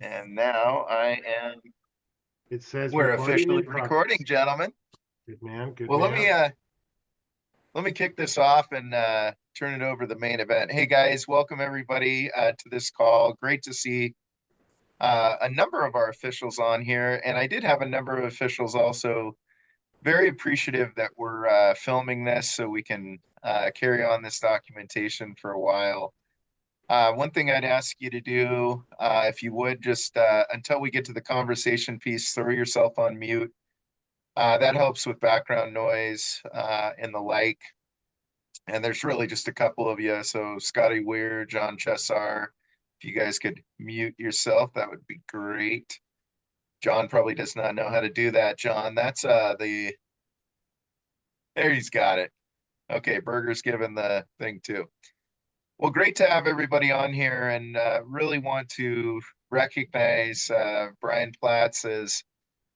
And now I am, It says we're recording officially in recording, progress. gentlemen. Good man, good Well, man. let me kick this off and turn it over to the main event. Hey guys, welcome everybody to this call. Great to see a number of our officials on here. And I did have a number of officials also very appreciative that we're filming this so we can carry on this documentation for a while. One thing I'd ask you to do, if you would, just until we get to the conversation piece, throw yourself on mute. That helps with background noise and the like. And there's really just a couple of you. So Scotty Weir, John Chessar, if you guys could mute yourself, that would be great. John probably does not know how to do that, John. That's there he's got it. Okay, Berger's given the thing too. Well, great to have everybody on here and really want to recognize Brian Platz as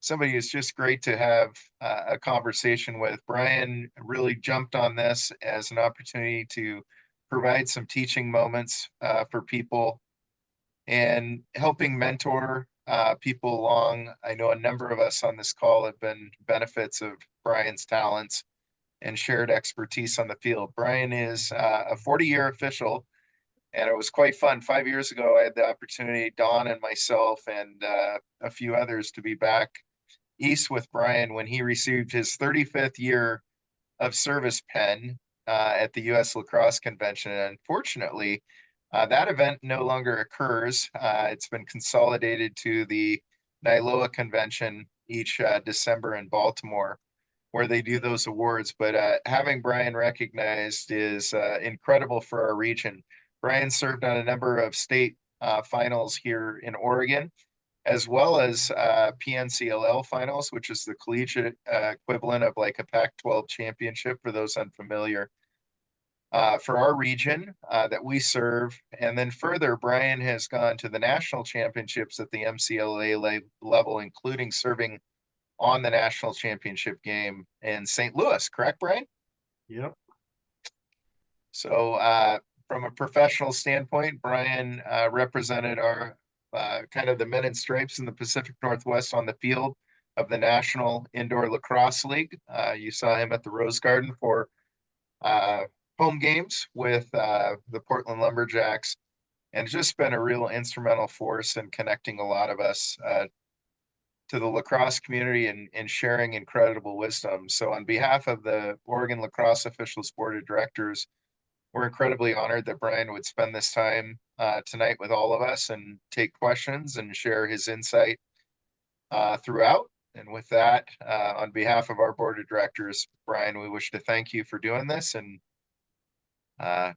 somebody who's just great to have a conversation with. Brian really jumped on this as an opportunity to provide some teaching moments for people and helping mentor people along. I know a number of us on this call have been benefits of Brian's talents and shared expertise on the field. Brian is a 40-year official, and it was quite fun. 5 years ago, I had the opportunity, Don and myself and a few others, to be back east with Brian when he received his 35th year of service pen at the U.S. Lacrosse Convention. And unfortunately, that event no longer occurs. It's been consolidated to the NILOA Convention each December in Baltimore, where they do those awards. But having Brian recognized is incredible for our region. Brian served on a number of state finals here in Oregon, as well as PNCLL finals, which is the collegiate equivalent of like a Pac-12 championship for those unfamiliar. For our region that we serve. And then further, Brian has gone to the national championships at the MCLA level, including serving on the national championship game in St. Louis, correct, Brian? Yep. So from a professional standpoint, Brian represented our kind of the men in stripes in the Pacific Northwest on the field of the National Indoor Lacrosse League. You saw him at the Rose Garden for home games with the Portland Lumberjacks, and just been a real instrumental force in connecting a lot of us to the lacrosse community and sharing incredible wisdom. So on behalf of the Oregon Lacrosse Officials Board of Directors, we're incredibly honored that Brian would spend this time tonight with all of us and take questions and share his insight throughout. And with that, on behalf of our board of directors, Brian, we wish to thank you for doing this and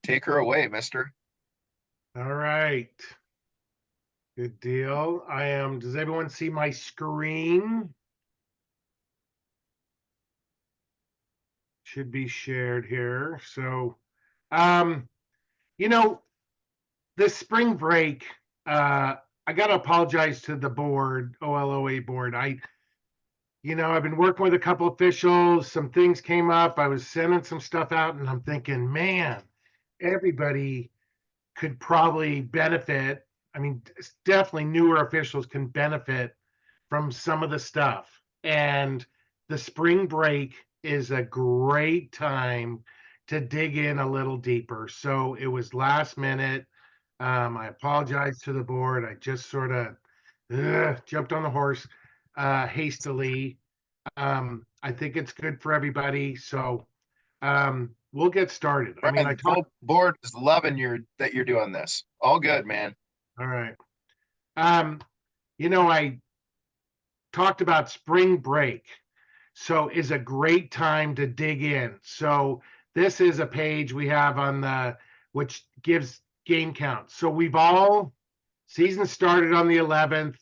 take her away, mister. All right. Good deal. Does everyone see my screen? Should be shared here. So, you know, this spring break, I got to apologize to the board, OLOA board. I've been working with a couple officials. Some things came up. I was sending some stuff out, and I'm thinking, man, everybody could probably benefit. I mean, definitely newer officials can benefit from some of the stuff. And the spring break is a great time to dig in a little deeper. So it was last minute. I apologize to the board. I just sort of jumped on the horse hastily. I think it's good for everybody. So we'll get started. I mean, Brian, the whole board is loving that you're doing this. All good, man. All right. I talked about spring break. So is a great time to dig in. So this is a page we have on which gives game counts. So season started on the 11th,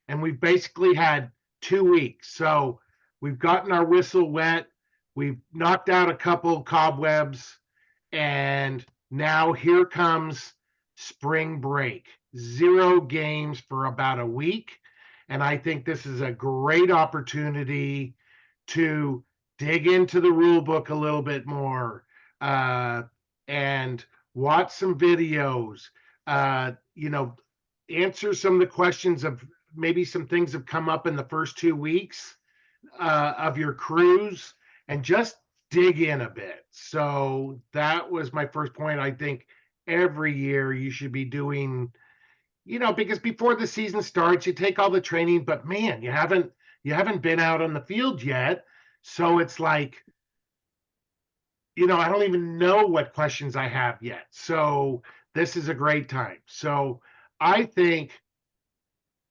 and we've basically had 2 weeks. So we've gotten our whistle wet. We've knocked out a couple cobwebs, and now here comes spring break. 0 games for about a week. And I think this is a great opportunity to dig into the rule book a little bit more and watch some videos. answer some of the questions of maybe some things have come up in the first 2 weeks of your cruise, and just dig in a bit. So that was my first point. I think every year you should be doing, because before the season starts, you take all the training, but man, you haven't been out on the field yet. So it's like, I don't even know what questions I have yet. So this is a great time. So I think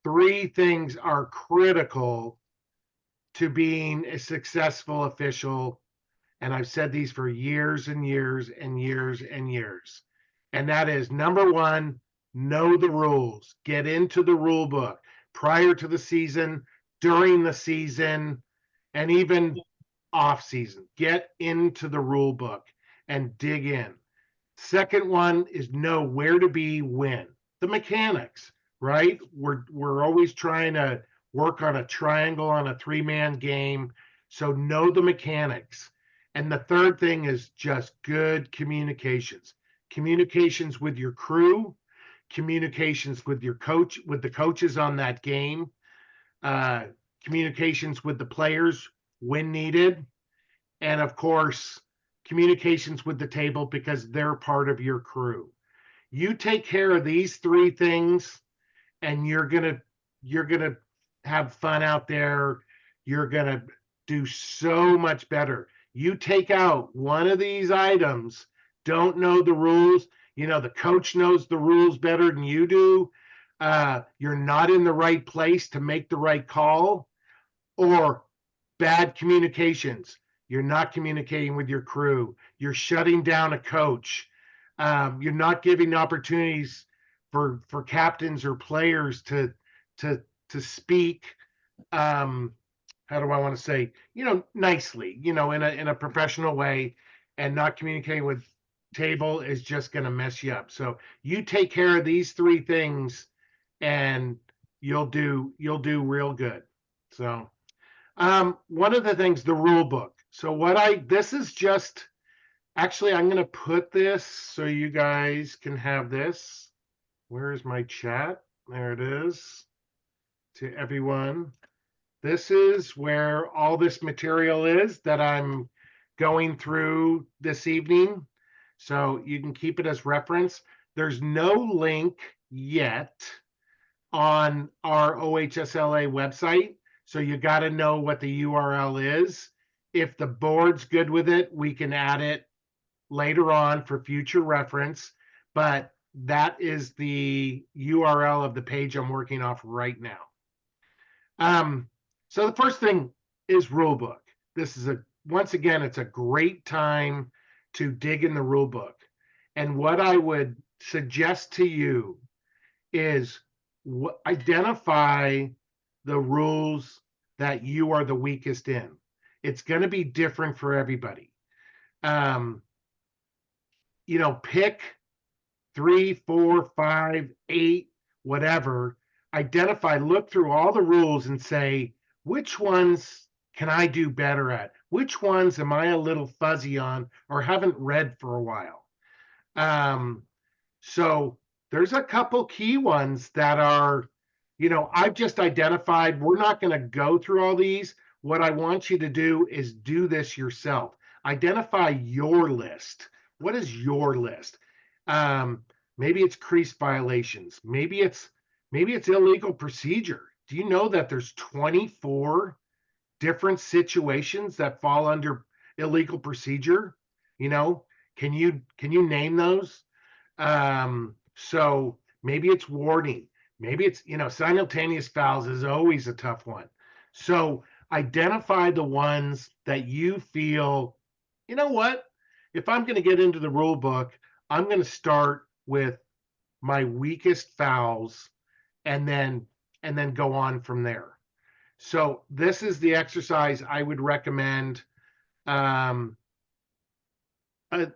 three things are critical to being a successful official. And I've said these for years and years and years and years. And that is, number one, know the rules. Get into the rule book prior to the season, during the season, and even off season. Get into the rule book and dig in. Second one is know where to be when. The mechanics, right? We're always trying to work on a triangle on a three-man game. So know the mechanics. And the third thing is just good communications. Communications with your crew, communications with your coach, with the coaches on that game, uh, communications with the players when needed, and of course, communications with the table because they're part of your crew. You take care of these three things, and you're gonna have fun out there. You're gonna do so much better. You take out one of these items, don't know the rules. The coach knows the rules better than you do. You're not in the right place to make the right call, or bad communications. You're not communicating with your crew. You're shutting down a coach. You're not giving opportunities for captains or players to speak. How do I want to say? Nicely. In a professional way, and not communicating with table is just going to mess you up. So you take care of these three things, and you'll do real good. So one of the things, the rule book. So this is just, actually, I'm going to put this so you guys can have this. Where is my chat? There it is. To everyone. This is where all this material is that I'm going through this evening. So you can keep it as reference. There's no link yet on our OHSLA website. So you got to know what the URL is. If the board's good with it, we can add it later on for future reference. But that is the URL of the page I'm working off right now. So the first thing is rule book. This is once again, it's a great time to dig in the rule book. And what I would suggest to you is identify the rules that you are the weakest in. It's going to be different for everybody. Pick 3, 4, 5, 8, whatever. Identify, look through all the rules and say, which ones can I do better at? Which ones am I a little fuzzy on or haven't read for a while? So there's a couple key ones that are, I've just identified. We're not going to go through all these. What I want you to do is do this yourself. Identify your list. What is your list? Maybe it's crease violations. Maybe it's illegal procedure. Do you know that there's 24 different situations that fall under illegal procedure? Can you name those? So maybe it's warding. Maybe it's, simultaneous fouls is always a tough one. So identify the ones that you feel, what? If I'm going to get into the rule book, I'm going to start with my weakest fouls and then go on from there. So this is the exercise I would recommend. I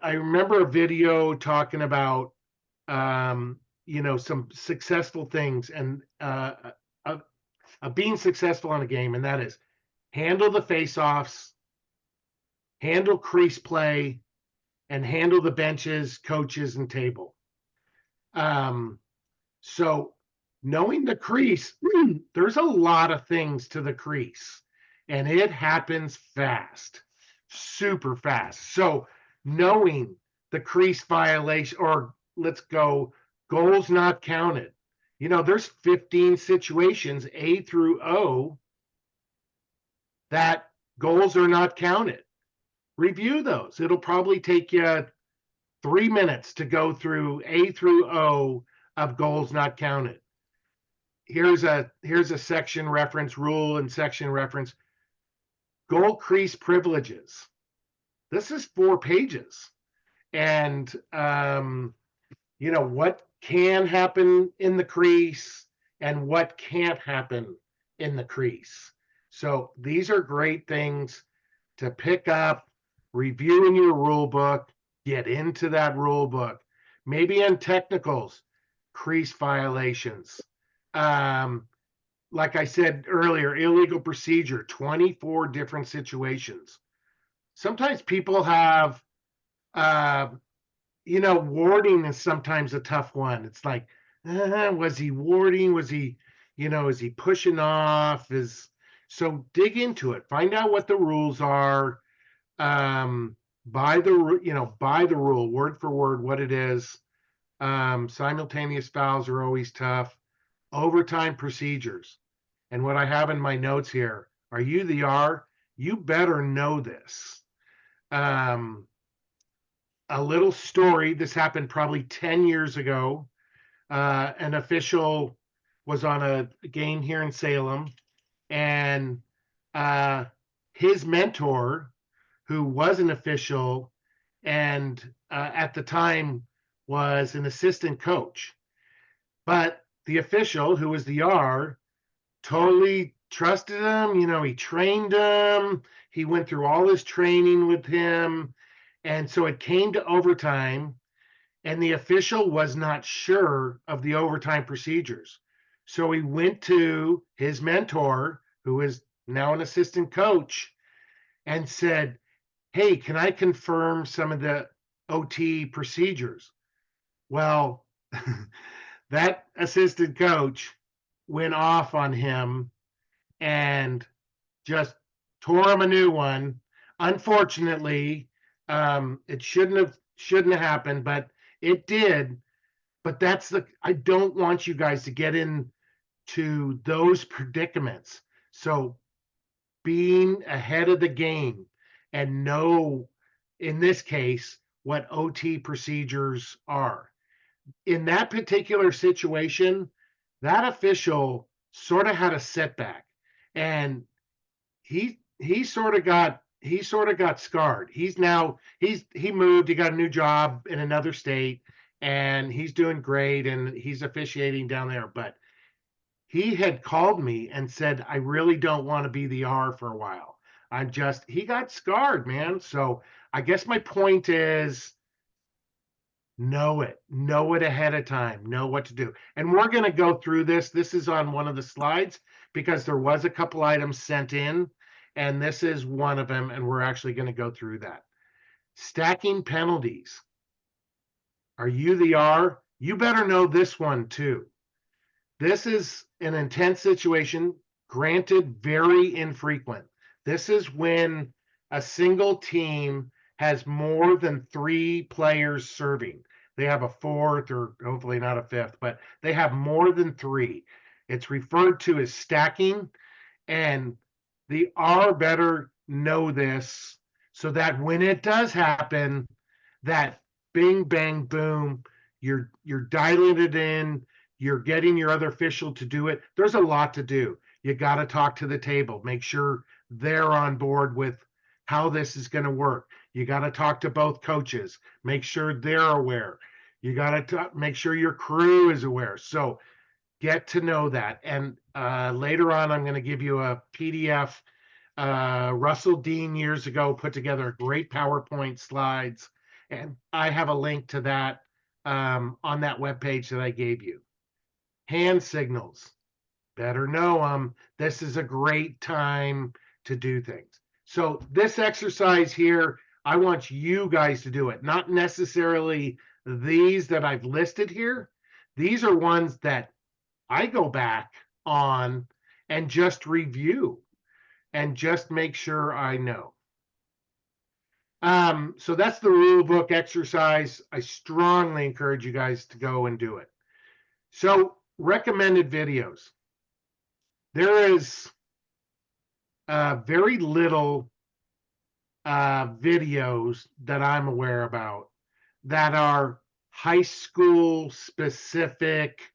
remember a video talking about some successful things and being successful on a game, and that is handle the face-offs, handle crease play, and handle the benches, coaches, and table. So knowing the crease, there's a lot of things to the crease, and it happens fast, super fast. So knowing the crease violation, or let's go goals not counted. There's 15 situations, A through O, that goals are not counted. Review those. It'll probably take you 3 minutes to go through A through O of goals not counted. Here's a section reference, rule and section reference. Goal crease privileges. This is 4 pages. And what can happen in the crease and what can't happen in the crease. So these are great things to pick up, review in your rule book, get into that rule book. Maybe in technicals, crease violations. Like I said earlier, illegal procedure, 24 different situations. Sometimes people have warding is sometimes a tough one. It's like, was he warding? Was he, is he pushing off? So dig into it. Find out what the rules are. By the rule, word for word, what it is. Simultaneous fouls are always tough. Overtime procedures. And what I have in my notes here, are you the R? You better know this. A little story. This happened probably 10 years ago. An official was on a game here in Salem, and his mentor, who was an official and at the time was an assistant coach, but the official, who was the R, totally trusted him. He trained him. He went through all his training with him. And so it came to overtime, and the official was not sure of the overtime procedures. So he went to his mentor, who is now an assistant coach, and said, hey, can I confirm some of the OT procedures? Well, that assistant coach went off on him and just tore him a new one. Unfortunately, it shouldn't have happened, but it did. But I don't want you guys to get into those predicaments. So being ahead of the game and know, in this case, what OT procedures are. In that particular situation, that official sort of had a setback, and he sort of got scarred. He moved, he got a new job in another state, and he's doing great, and he's officiating down there. But he had called me and said, I really don't want to be the R for a while. He got scarred, man. So I guess my point is, know it ahead of time, know what to do. And we're going to go through this. This is on one of the slides because there was a couple items sent in, and this is one of them, and we're actually going to go through that. Stacking penalties. Are you the R? You better know this one too. This is an intense situation, granted very infrequent. This is when a single team has more than 3 players serving. They have a fourth, or hopefully not a fifth, but they have more than 3. It's referred to as stacking, and the R better know this so that when it does happen, that bing, bang, boom, you're dialing it in, you're getting your other official to do it. There's a lot to do. You got to talk to the table, make sure they're on board with how this is going to work. You got to talk to both coaches, make sure they're aware. You got to make sure your crew is aware. So get to know that. And later on, I'm going to give you a PDF. Russell Dean years ago put together great PowerPoint slides, and I have a link to that on that webpage that I gave you. Hand signals, better know them. This is a great time to do things. So this exercise here, I want you guys to do it, not necessarily these that I've listed here. These are ones that I go back on and just review and just make sure I know. So that's the rule book exercise. I strongly encourage you guys to go and do it. So recommended videos. There is very little videos that I'm aware about that are high school specific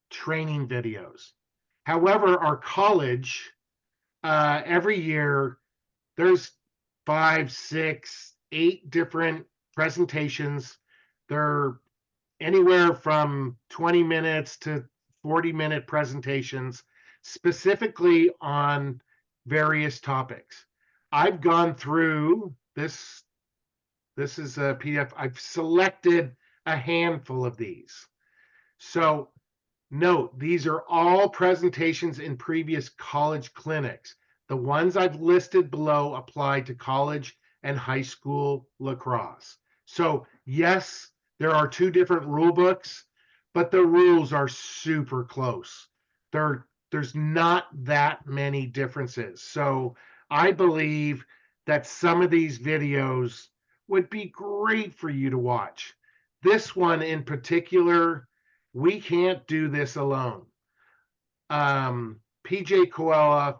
training videos. However, our college, every year, there's 5, 6, 8 different presentations. They're anywhere from 20 minutes to 40-minute presentations specifically on various topics. I've gone through this. This is a PDF. I've selected a handful of these. So note, these are all presentations in previous college clinics. The ones I've listed below apply to college and high school lacrosse. So yes, there are 2 different rule books, but the rules are super close. There's not that many differences. So I believe that some of these videos would be great for you to watch. This one in particular, we can't do this alone. PJ Coella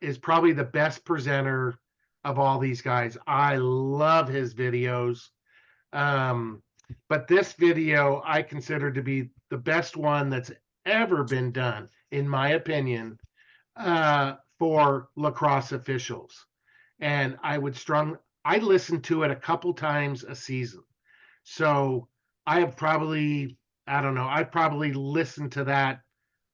is probably the best presenter of all these guys. I love his videos. But this video I consider to be the best one that's ever been done, in my opinion, for lacrosse officials. And I listen to it a couple times a season. So I have probably, I don't know, I've probably listened to that,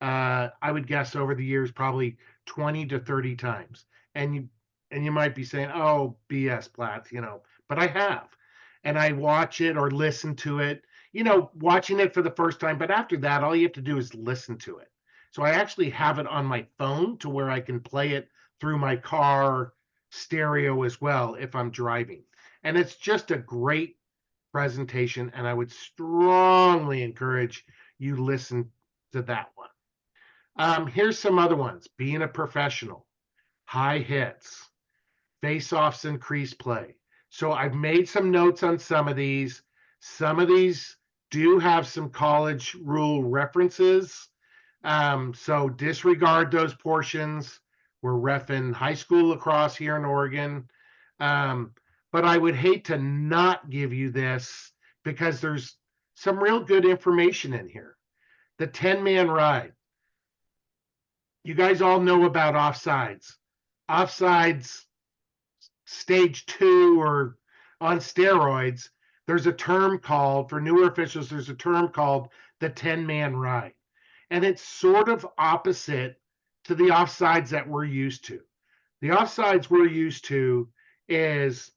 I would guess over the years, probably 20 to 30 times. And you might be saying, oh, BS, Platz, but I have. And I watch it or listen to it, watching it for the first time. But after that, all you have to do is listen to it. So I actually have it on my phone to where I can play it through my car stereo as well if I'm driving. And it's just a great presentation, and I would strongly encourage you listen to that one. Here's some other ones: being a professional, high hits, face-offs, and crease play. So I've made some notes on some of these. Some of these do have some college rule references. So disregard those portions. We're reffing high school lacrosse here in Oregon. But I would hate to not give you this because there's some real good information in here. The 10-man ride. You guys all know about offsides. Offsides stage 2 or on steroids. There's a term called, for newer officials, there's a term called the 10-man ride. And it's sort of opposite to the offsides that we're used to. The offsides we're used to is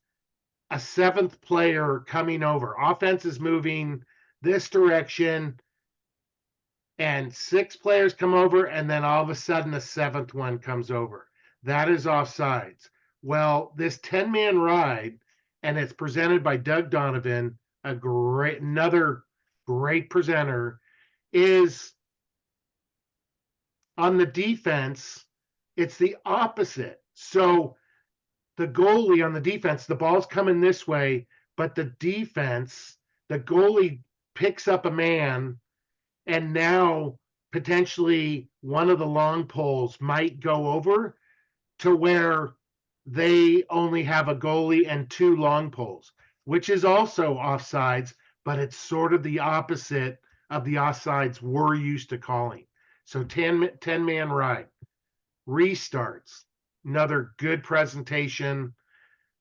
a 7th player coming over. Offense is moving this direction, and 6 players come over, and then all of a sudden a 7th one comes over. That is offsides. Well, this 10-man ride, and it's presented by Doug Donovan, another great presenter, is on the defense, it's the opposite. So the goalie on the defense, the ball's coming this way, but the defense, the goalie picks up a man, and now potentially one of the long poles might go over to where they only have a goalie and 2 long poles, which is also offsides, but it's sort of the opposite of the offsides we're used to calling. So 10-man ride. Restarts. Another good presentation.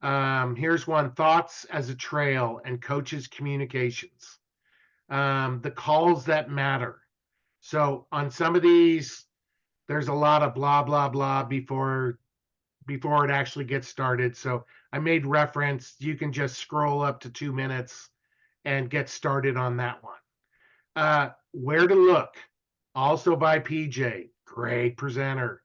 Here's one: thoughts as a trail and coaches' communications. The calls that matter. So on some of these, there's a lot of blah, blah, blah before it actually gets started. So I made reference. You can just scroll up to 2 minutes and get started on that one. Where to look, also by PJ, great presenter.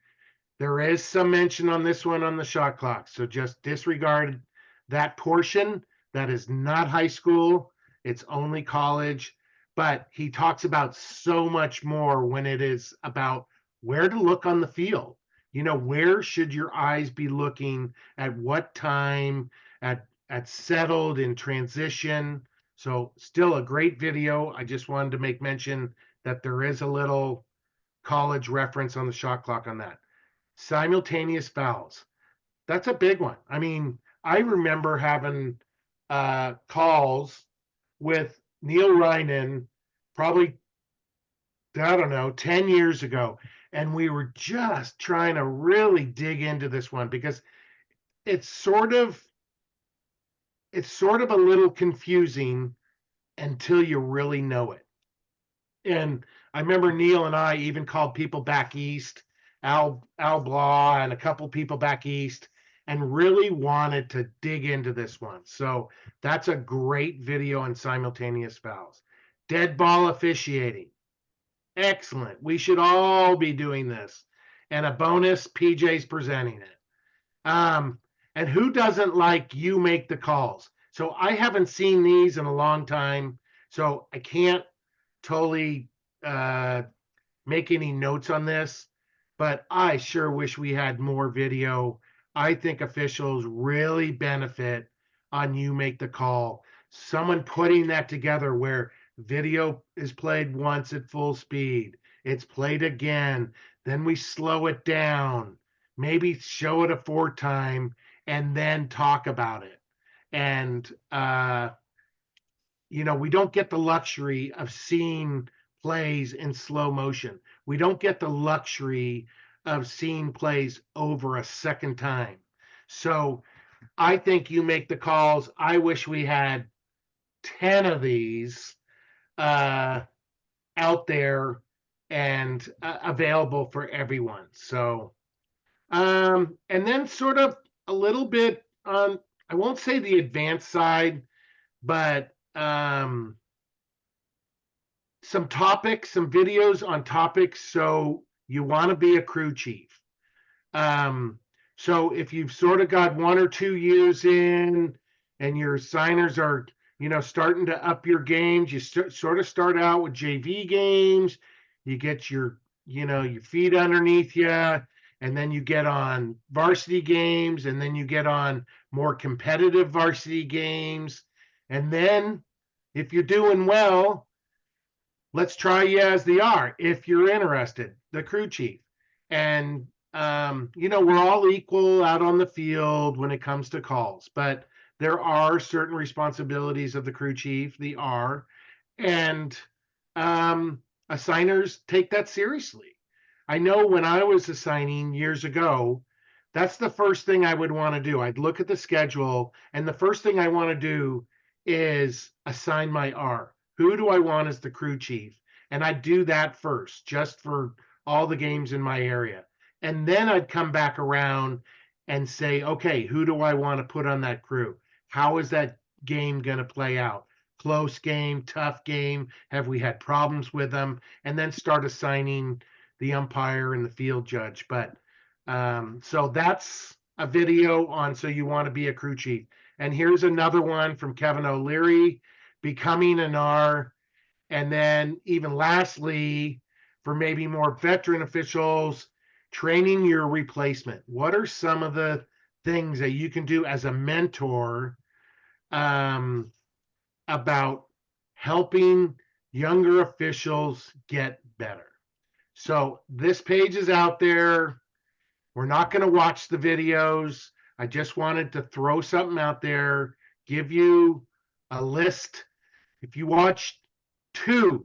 There is some mention on this one on the shot clock, so just disregard that portion. That is not high school. It's only college. but he talks about so much more when it is about where to look on the field. Where should your eyes be looking at what time, at settled in transition. So still a great video. I just wanted to make mention that there is a little college reference on the shot clock on that. Simultaneous fouls. That's a big one. I mean, I remember having calls with Neil Reinen probably, I don't know, 10 years ago. And we were just trying to really dig into this one because it's sort of a little confusing until you really know it. And I remember Neil and I even called people back east, Al Blah and a couple people back east, and really wanted to dig into this one. So that's a great video on simultaneous fouls. Dead ball officiating. Excellent. We should all be doing this. And a bonus, PJ's presenting it. And who doesn't like you make the calls? So I haven't seen these in a long time, so I can't totally make any notes on this, but I sure wish we had more video. I think officials really benefit on you make the call. Someone putting that together where video is played once at full speed, it's played again, then we slow it down, maybe show it a fourth time, and then talk about it. And we don't get the luxury of seeing plays in slow motion. We don't get the luxury of seeing plays over a second time. So I think you make the calls. I wish we had 10 of these out there and available for everyone. So, and then sort of a little bit on, I won't say the advanced side, but some topics, some videos on topics. So you want to be a crew chief. So if you've sort of got 1 or 2 years in and your signers are, starting to up your games, you sort of start out with JV games, you get your feet underneath you, and then you get on varsity games, and then you get on more competitive varsity games. And then if you're doing well, let's try you as the R if you're interested, the crew chief. And we're all equal out on the field when it comes to calls, but there are certain responsibilities of the crew chief, the R, and assigners take that seriously. I know when I was assigning years ago, that's the first thing I would want to do. I'd look at the schedule, and the first thing I want to do is assign my R. Who do I want as the crew chief? And I'd do that first, just for all the games in my area. And then I'd come back around and say, okay, who do I want to put on that crew? How is that game going to play out? Close game, tough game? Have we had problems with them? And then start assigning the umpire and the field judge. But so that's a video on So You Want to Be a Crew Chief. And here's another one from Kevin O'Leary, becoming an R. And then even lastly, for maybe more veteran officials, training your replacement. What are some of the things that you can do as a mentor about helping younger officials get better? So this page is out there. We're not going to watch the videos. I just wanted to throw something out there, give you a list. If you watch 2,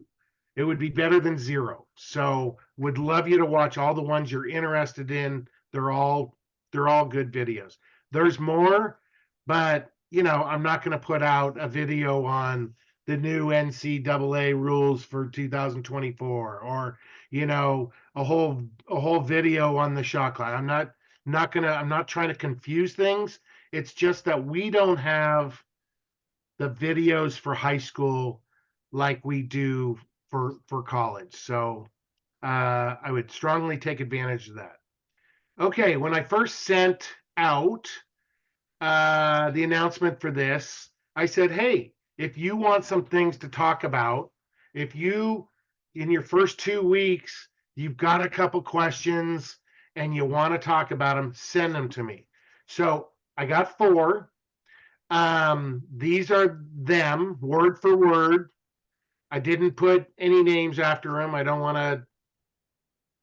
it would be better than 0. So would love you to watch all the ones you're interested in. They're all good videos. There's more, but I'm not going to put out a video on the new NCAA rules for 2024 or a whole video on the shot clock. I'm not trying to confuse things. It's just that we don't have the videos for high school like we do for college. So I would strongly take advantage of that. Okay, when I first sent out the announcement for this, I said, hey, if you want some things to talk about If you, in your first 2 weeks, you've got a couple questions and you want to talk about them, send them to me. So I got 4. These are them word for word. I didn't put any names after them. I don't want to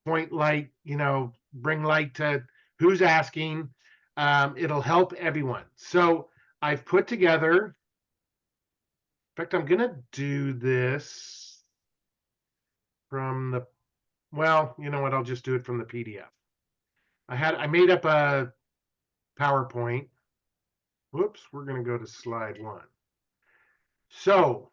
point light, bring light to who's asking. It'll help everyone. So I've put together, in fact, I'm going to do this from the, well, you know what? I'll just do it from the PDF. I made up a PowerPoint. Whoops, we're going to go to slide 1. So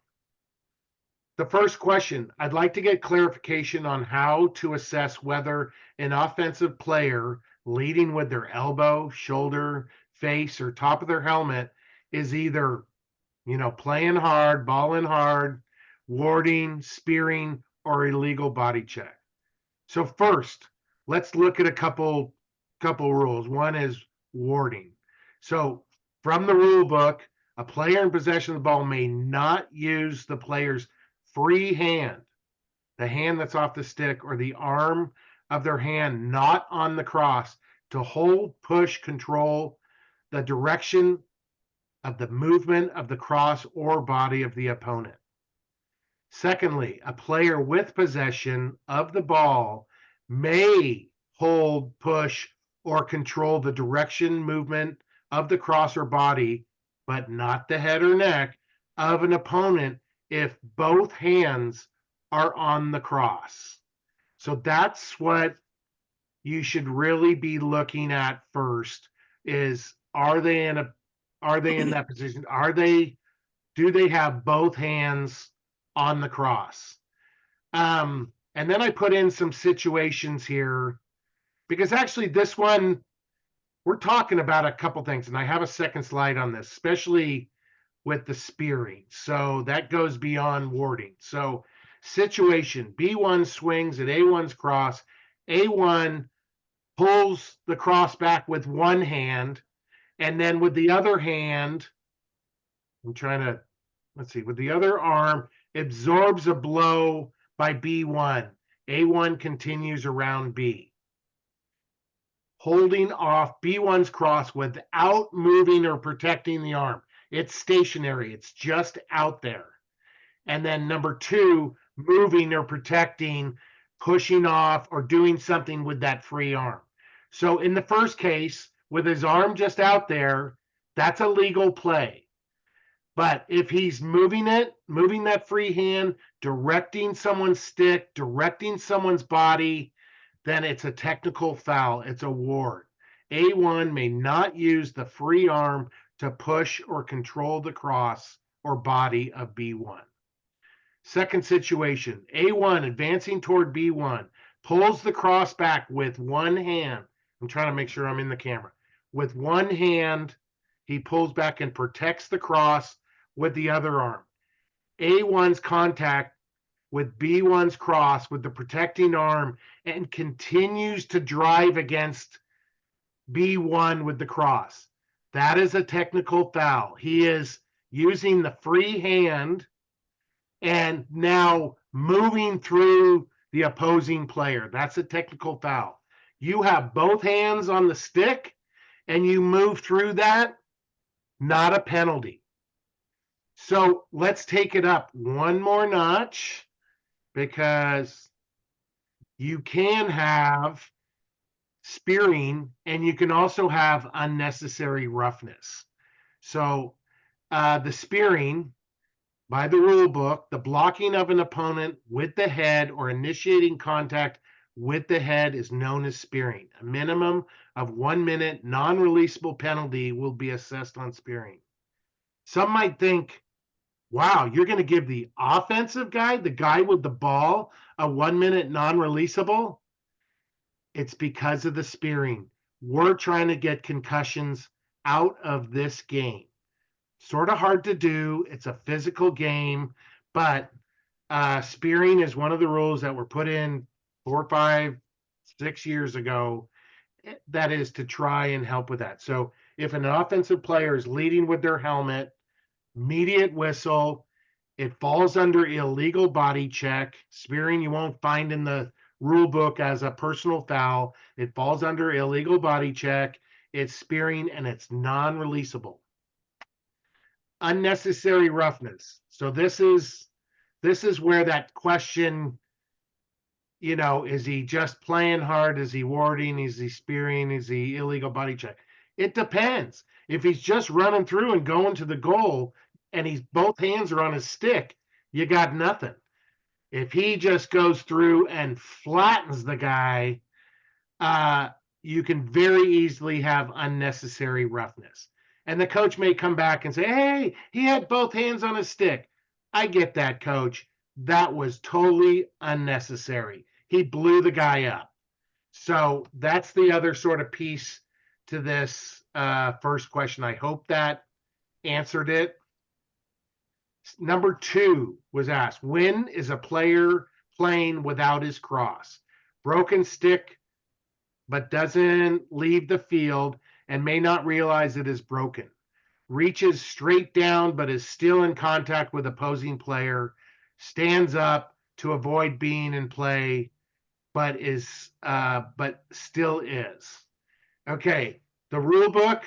the first question, I'd like to get clarification on how to assess whether an offensive player leading with their elbow, shoulder, face, or top of their helmet is either, playing hard, balling hard, warding, spearing, or illegal body check. So first, let's look at a couple rules. One is warding. So from the rule book, a player in possession of the ball may not use the player's free hand, the hand that's off the stick, or the arm of their hand not on the cross to hold, push, control the direction of the movement of the cross or body of the opponent. Secondly, a player with possession of the ball may hold, push, or control the direction, movement of the cross or body, but not the head or neck of an opponent if both hands are on the cross. So that's what you should really be looking at first is are they in that position? Do they have both hands on the cross? And then I put in some situations here because actually this one, we're talking about a couple things, and I have a second slide on this, especially with the spearing. So that goes beyond warding. So situation, B1 swings at A1's cross. A1 pulls the cross back with one hand, and then with the other hand, with the other arm, absorbs a blow by B1. A1 continues around B. Holding off B1's cross without moving or protecting the arm. It's stationary. It's just out there. And then number 2, moving or protecting, pushing off, or doing something with that free arm. So in the first case, with his arm just out there, that's a legal play. But if he's moving that free hand, directing someone's stick, directing someone's body, then it's a technical foul. It's a ward. A1 may not use the free arm to push or control the cross or body of B1. Second situation, A1 advancing toward B1, pulls the cross back with one hand. I'm trying to make sure I'm in the camera. With one hand, he pulls back and protects the cross with the other arm. A1's contact with B1's cross with the protecting arm and continues to drive against B1 with the cross. That is a technical foul. He is using the free hand and now moving through the opposing player. That's a technical foul. You have both hands on the stick and you move through that, not a penalty. So let's take it up one more notch because you can have spearing and you can also have unnecessary roughness. So the spearing, by the rule book, the blocking of an opponent with the head or initiating contact with the head is known as spearing. A minimum of 1 minute non-releasable penalty will be assessed on spearing. Some might think, wow, you're going to give the offensive guy, the guy with the ball, a 1 minute non-releasable? It's because of the spearing. We're trying to get concussions out of this game. Sort of hard to do. It's a physical game, but spearing is one of the rules that were put in 4, 5, 6 years ago. That is to try and help with that. So if an offensive player is leading with their helmet, immediate whistle. It falls under illegal body check. Spearing you won't find in the rule book as a personal foul. It falls under illegal body check. It's spearing and it's non-releasable. Unnecessary roughness. So this is where that question, is he just playing hard? Is he warding? Is he spearing? Is he illegal body check? It depends. If he's just running through and going to the goal and he's both hands are on his stick, you got nothing. If he just goes through and flattens the guy, you can very easily have unnecessary roughness. And the coach may come back and say, hey, he had both hands on his stick. I get that, coach. That was totally unnecessary. He blew the guy up. So that's the other sort of piece to this first question. I hope that answered it. Number 2 was asked, when is a player playing without his cross? Broken stick, but doesn't leave the field and may not realize it is broken. Reaches straight down, but is still in contact with opposing player. Stands up to avoid being in play, but still is. Okay, the rule book,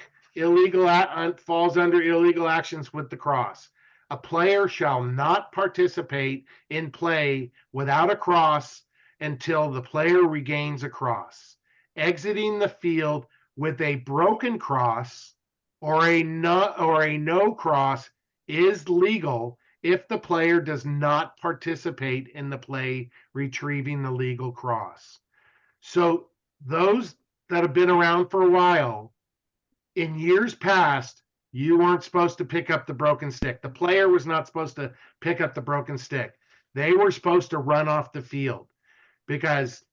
falls under illegal actions with the cross. A player shall not participate in play without a cross until the player regains a cross. Exiting the field with a broken cross or a no cross is legal if the player does not participate in the play retrieving the legal cross. So those that have been around for a while, in years past, you weren't supposed to pick up the broken stick. The player was not supposed to pick up the broken stick. They were supposed to run off the field, because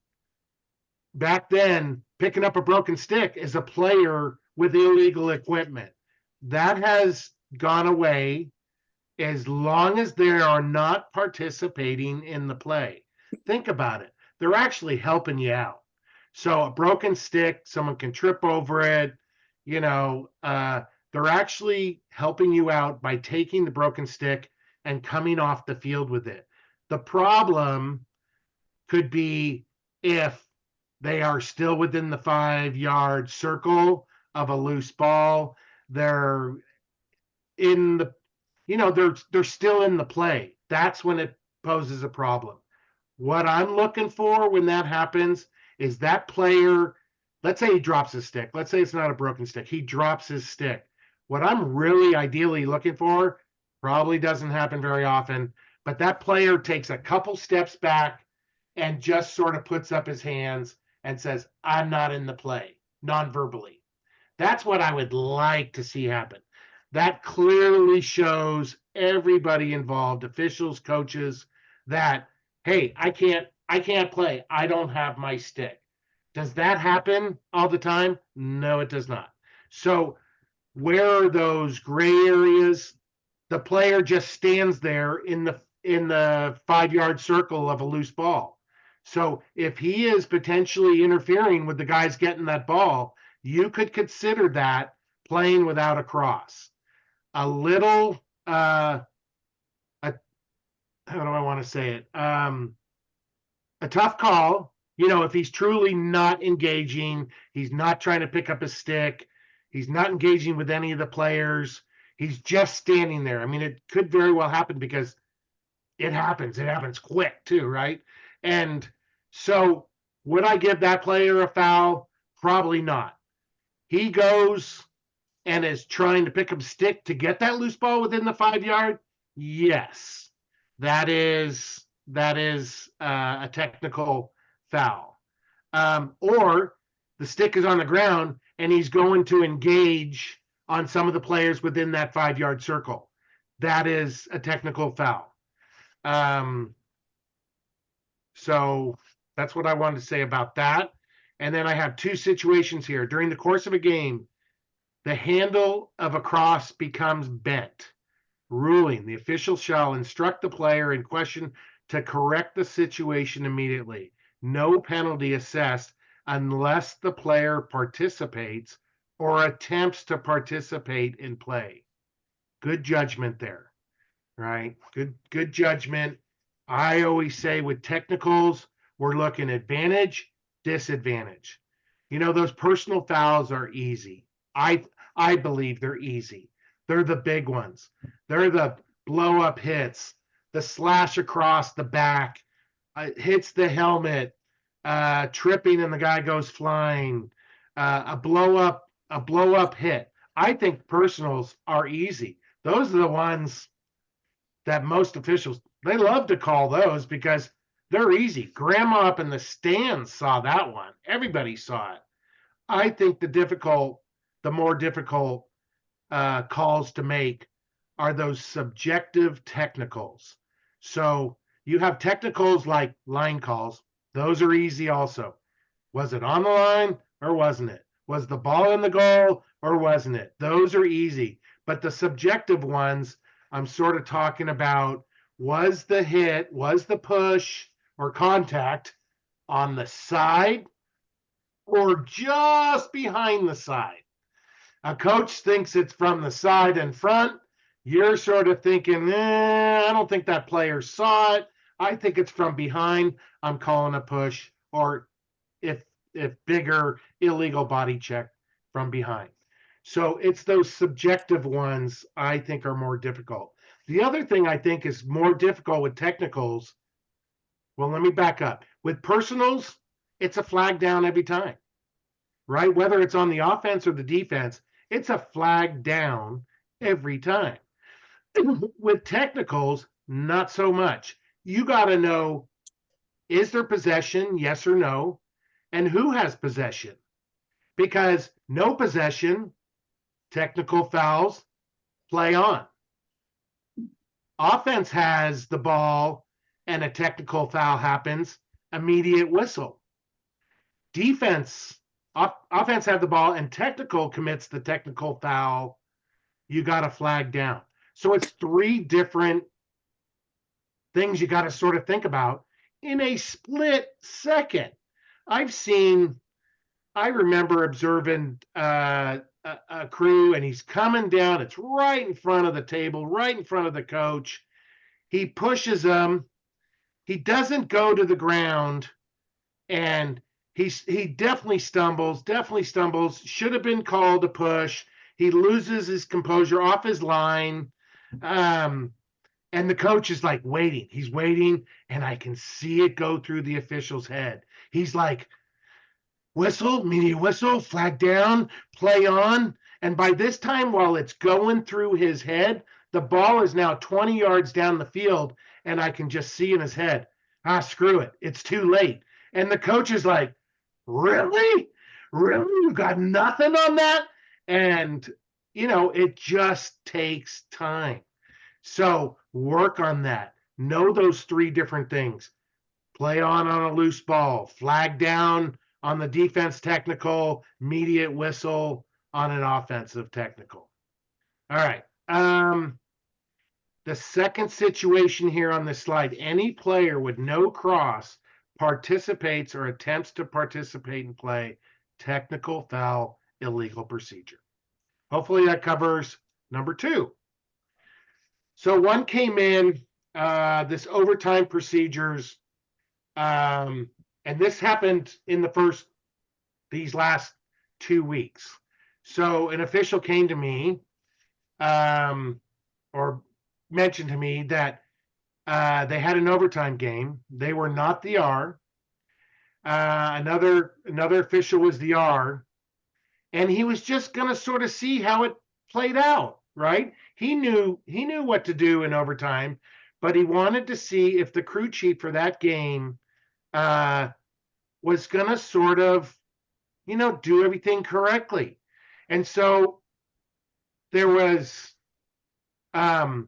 back then, picking up a broken stick is a player with illegal equipment. That has gone away as long as they are not participating in the play. Think about it. They're actually helping you out. So a broken stick, someone can trip over it, they're actually helping you out by taking the broken stick and coming off the field with it. The problem could be if they are still within the 5-yard circle of a loose ball. They're in the, they're still in the play. That's when it poses a problem. What I'm looking for when that happens is that player, let's say he drops his stick. Let's say it's not a broken stick. He drops his stick. What I'm really ideally looking for, probably doesn't happen very often, but that player takes a couple steps back and just sort of puts up his hands and says, I'm not in the play, non-verbally. That's what I would like to see happen. That clearly shows everybody involved, officials, coaches, that, hey, I can't play. I don't have my stick. Does that happen all the time? No, it does not. So where are those gray areas? The player just stands there in the 5-yard circle of a loose ball. So if he is potentially interfering with the guys getting that ball, you could consider that playing without a cross. A little, how do I want to say it? A tough call. If he's truly not engaging, he's not trying to pick up his stick, he's not engaging with any of the players, he's just standing there. I mean, it could very well happen because it happens. It happens quick too, right? And so would I give that player a foul? Probably not. He goes and is trying to pick up a stick to get that loose ball within the 5-yard. Yes, that is a technical foul. Or the stick is on the ground and he's going to engage on some of the players within that 5-yard circle. That is a technical foul. So that's what I wanted to say about that. And then I have 2 situations here. During the course of a game, the handle of a cross becomes bent. Ruling: the official shall instruct the player in question to correct the situation immediately. No penalty assessed unless the player participates or attempts to participate in play. Good judgment there. right? Good judgment. I always say with technicals, we're looking advantage, disadvantage. Those personal fouls are easy. I believe they're easy. They're the big ones. They're the blow up hits, the slash across the back, hits the helmet, tripping and the guy goes flying, a blow up hit. I think personals are easy. Those are the ones that most officials, they love to call those because they're easy. Grandma up in the stands saw that one. Everybody saw it. I think the more difficult calls to make are those subjective technicals. So you have technicals like line calls. Those are easy also. Was it on the line or wasn't it? Was the ball in the goal or wasn't it? Those are easy. But the subjective ones, I'm sort of talking about, was the hit, was the push or contact on the side or just behind the side? A coach thinks it's from the side and front. You're sort of thinking, I don't think that player saw it. I think it's from behind. I'm calling a push, or if bigger, illegal body check from behind. So it's those subjective ones I think are more difficult. The other thing I think is more difficult with technicals, well, let me back up. With personals, it's a flag down every time, right? Whether it's on the offense or the defense, it's a flag down every time. With technicals, not so much. You got to know, is there possession? Yes or no? And who has possession? Because no possession, technical fouls, play on. Offense has the ball and a technical foul happens, immediate whistle. Offense have the ball and technical commits the technical foul, you got a flag down. So it's three different things you got to sort of think about in a split second. I remember observing a crew, and he's coming down. It's right in front of the table, right in front of the coach. He pushes him. He doesn't go to the ground, and he definitely stumbles. Should have been called a push. He loses his composure off his line. And the coach is like waiting. He's waiting, and I can see it go through the official's head. He's like, whistle, media whistle, flag down, play on. And by this time, while it's going through his head, the ball is now 20 yards down the field, and I can just see in his head, screw it. It's too late. And the coach is like, really? Really? You got nothing on that? And, it just takes time. So work on that. Know those three different things. Play on a loose ball, flag down on the defense technical, immediate whistle on an offensive technical. All right. The second situation here on this slide, any player with no cross participates or attempts to participate in play, technical foul, illegal procedure. Hopefully that covers number two. So one came in, this overtime procedures, and this happened in these last 2 weeks. So an official came to me, or mentioned to me that they had an overtime game. They were not the R. Another official was the R, and he was just going to sort of see how it played out, right? He knew what to do in overtime, but he wanted to see if the crew chief for that game was going to sort of, do everything correctly. And so there was a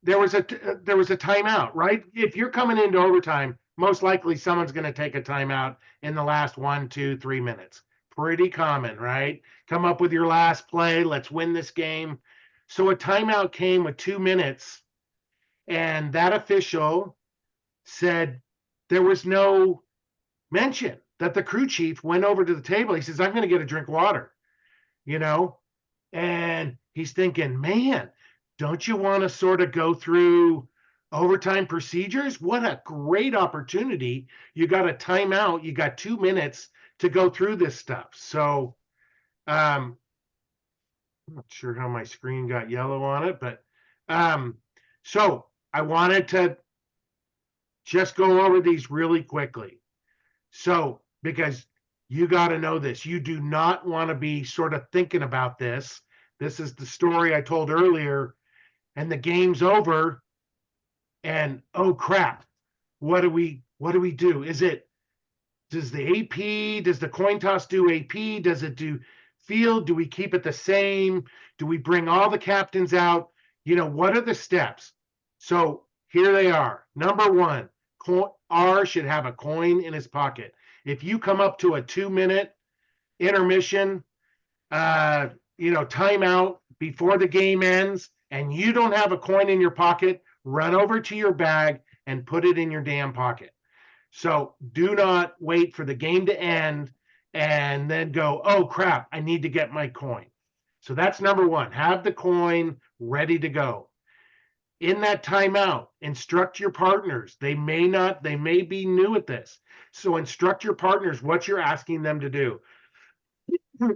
timeout, right? If you're coming into overtime, most likely someone's going to take a timeout in the last 1, 2, 3 minutes. Pretty common, right? Come up with your last play. Let's win this game. So a timeout came with 2 minutes, and that official said there was no mention that the crew chief went over to the table. He says, I'm going to get a drink of water, and he's thinking, man, don't you want to sort of go through overtime procedures? What a great opportunity. You got a timeout. You got 2 minutes to go through this stuff. So, I'm not sure how my screen got yellow on it, but so I wanted to just go over these really quickly. So, because you got to know this, you do not want to be sort of thinking about this. This is the story I told earlier, and the game's over, and oh crap, what do we do? Does the AP, does the coin toss do AP? Does it do field? Do we keep it the same? Do we bring all the captains out? What are the steps? So here they are. Number one, R should have a coin in his pocket. If you come up to a 2-minute intermission, timeout before the game ends, and you don't have a coin in your pocket, run over to your bag and put it in your damn pocket. So do not wait for the game to end and then go, oh crap, I need to get my coin. So that's number one. Have the coin ready to go. In that timeout, instruct your partners. They may be new at this. So instruct your partners what you're asking them to do.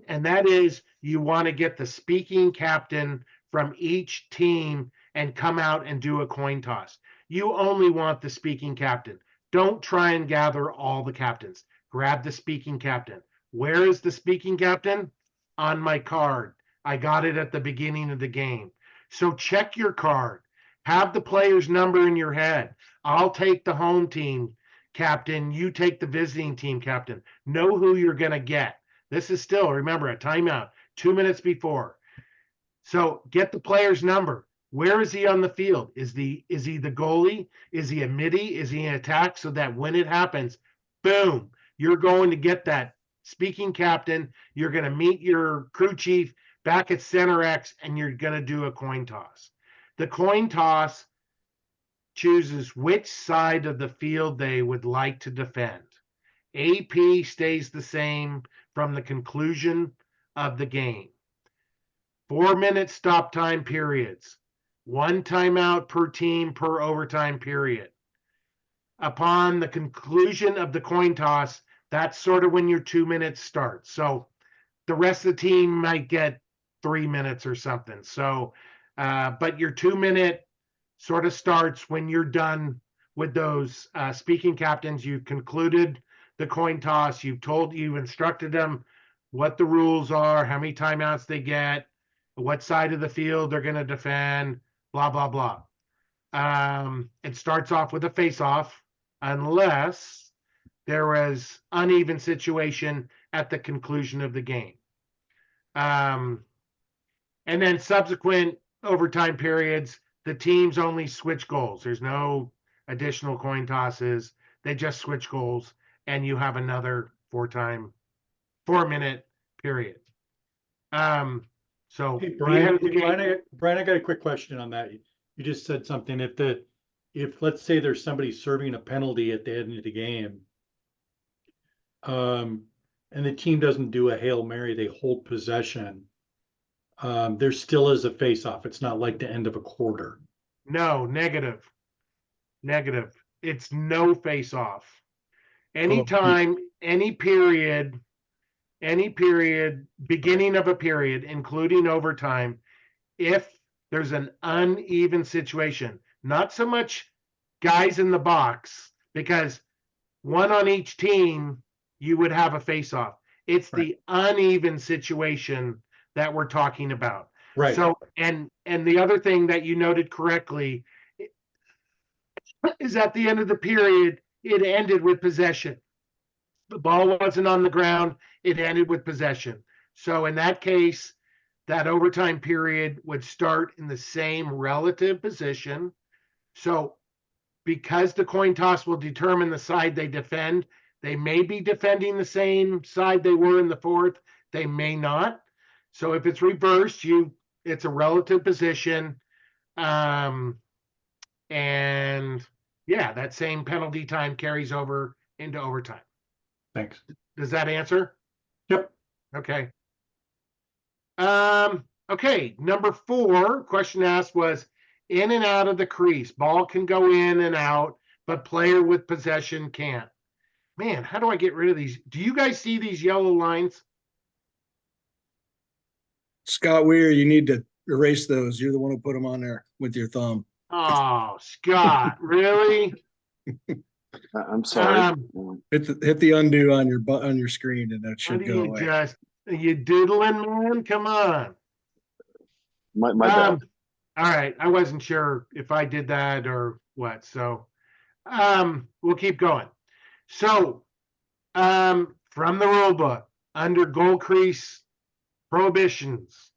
And that is, you want to get the speaking captain from each team and come out and do a coin toss. You only want the speaking captain. Don't try and gather all the captains. Grab the speaking captain. Where is the speaking captain? On my card. I got it at the beginning of the game. So check your card. Have the player's number in your head. I'll take the home team captain. You take the visiting team captain. Know who you're going to get. This is still, remember, a timeout, 2 minutes before. So get the player's number. Where is he on the field? Is he the goalie? Is he a midi? Is he in attack? So that when it happens, boom, you're going to get that speaking captain. You're going to meet your crew chief back at center X, and you're going to do a coin toss. The coin toss chooses which side of the field they would like to defend. AP stays the same from the conclusion of the game. 4-minute stop time periods. 1 timeout per team per overtime period. Upon the conclusion of the coin toss, that's sort of when your 2 minutes start. So the rest of the team might get 3 minutes or something. So, but your 2-minute sort of starts when you're done with those speaking captains. You've concluded the coin toss. You've instructed them what the rules are, how many timeouts they get, what side of the field they're going to defend, blah, blah, blah. It starts off with a face-off unless there was uneven situation at the conclusion of the game. And then subsequent overtime periods, the teams only switch goals. There's no additional coin tosses. They just switch goals, and you have another 4-minute period. So hey, Brian, I got a quick question on that. You just said something. If let's say there's somebody serving a penalty at the end of the game, and the team doesn't do a Hail Mary, they hold possession. There still is a face-off. It's not like the end of a quarter. No, negative. It's no face-off. Anytime, any period, beginning of a period, including overtime, if there's an uneven situation, not so much guys in the box, because one on each team, you would have a face-off. It's right. The uneven situation that we're talking about. Right. So, and the other thing that you noted correctly is at the end of the period, it ended with possession. The ball wasn't on the ground. It ended with possession. So in that case, that overtime period would start in the same relative position. So because the coin toss will determine the side they defend, they may be defending the same side they were in the fourth. They may not. So if it's reversed, it's a relative position. And yeah, that same penalty time carries over into overtime. Thanks. Does that answer? Yep. Okay. Okay, number 4, question asked was in and out of the crease. Ball can go in and out, but player with possession can't. Man, how do I get rid of these? Do you guys see these yellow lines? Scott Weir, you need to erase those. You're the one who put them on there with your thumb. Oh, Scott, really? I'm sorry. Hit the undo on your screen, and that What should do go you away. just, are you doodling, man? Come on. My bad. All right, I wasn't sure if I did that or what, so we'll keep going. So from the rule book, under goal crease prohibitions,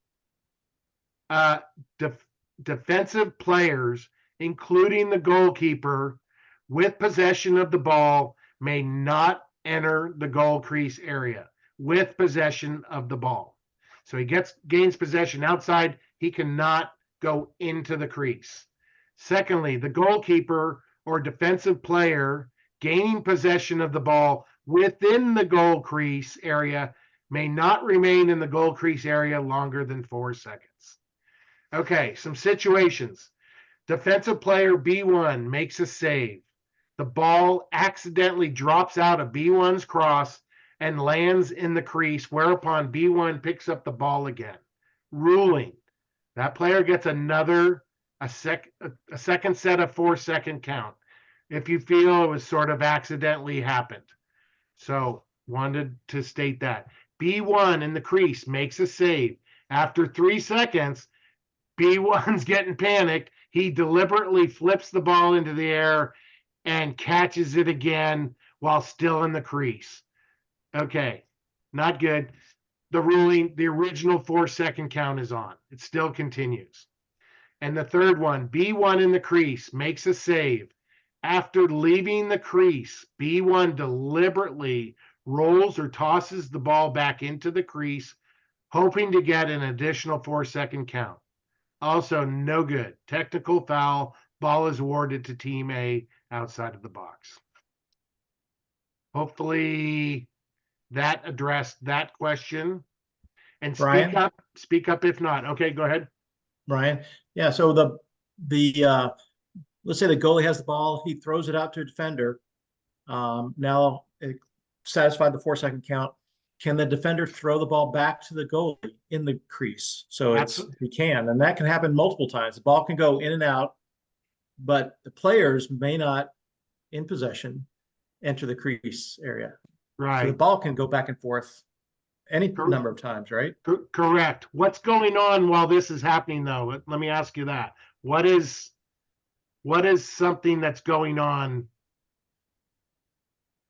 defensive players, including the goalkeeper, with possession of the ball may not enter the goal crease area with possession of the ball. So he gains possession outside, he cannot go into the crease. Secondly, the goalkeeper or defensive player gaining possession of the ball within the goal crease area may not remain in the goal crease area longer than 4 seconds. Okay, some situations. Defensive player B1 makes a save. The ball accidentally drops out of B1's cross and lands in the crease, whereupon B1 picks up the ball again. Ruling. That player gets a second set of 4-second count if you feel it was sort of accidentally happened. So wanted to state that. B1 in the crease makes a save. After 3 seconds, B1's getting panicked. He deliberately flips the ball into the air and catches it again while still in the crease. Okay, not good. The ruling, the original 4-second count is on. It still continues. And the third one, B1 in the crease makes a save. After leaving the crease, B1 deliberately rolls or tosses the ball back into the crease, hoping to get an additional 4-second count. Also, no good. Technical foul. Ball is awarded to Team A outside of the box. Hopefully that addressed that question. And Brian? speak up if not. Okay, go ahead. Brian. Yeah, so let's say the goalie has the ball, he throws it out to a defender. Now it satisfied the 4-second count. Can the defender throw the ball back to the goalie in the crease? So he can, and that can happen multiple times. The ball can go in and out, but the players may not, in possession, enter the crease area. Right. So the ball can go back and forth any number of times, right? Correct. What's going on while this is happening, though? Let me ask you that. What is something that's going on?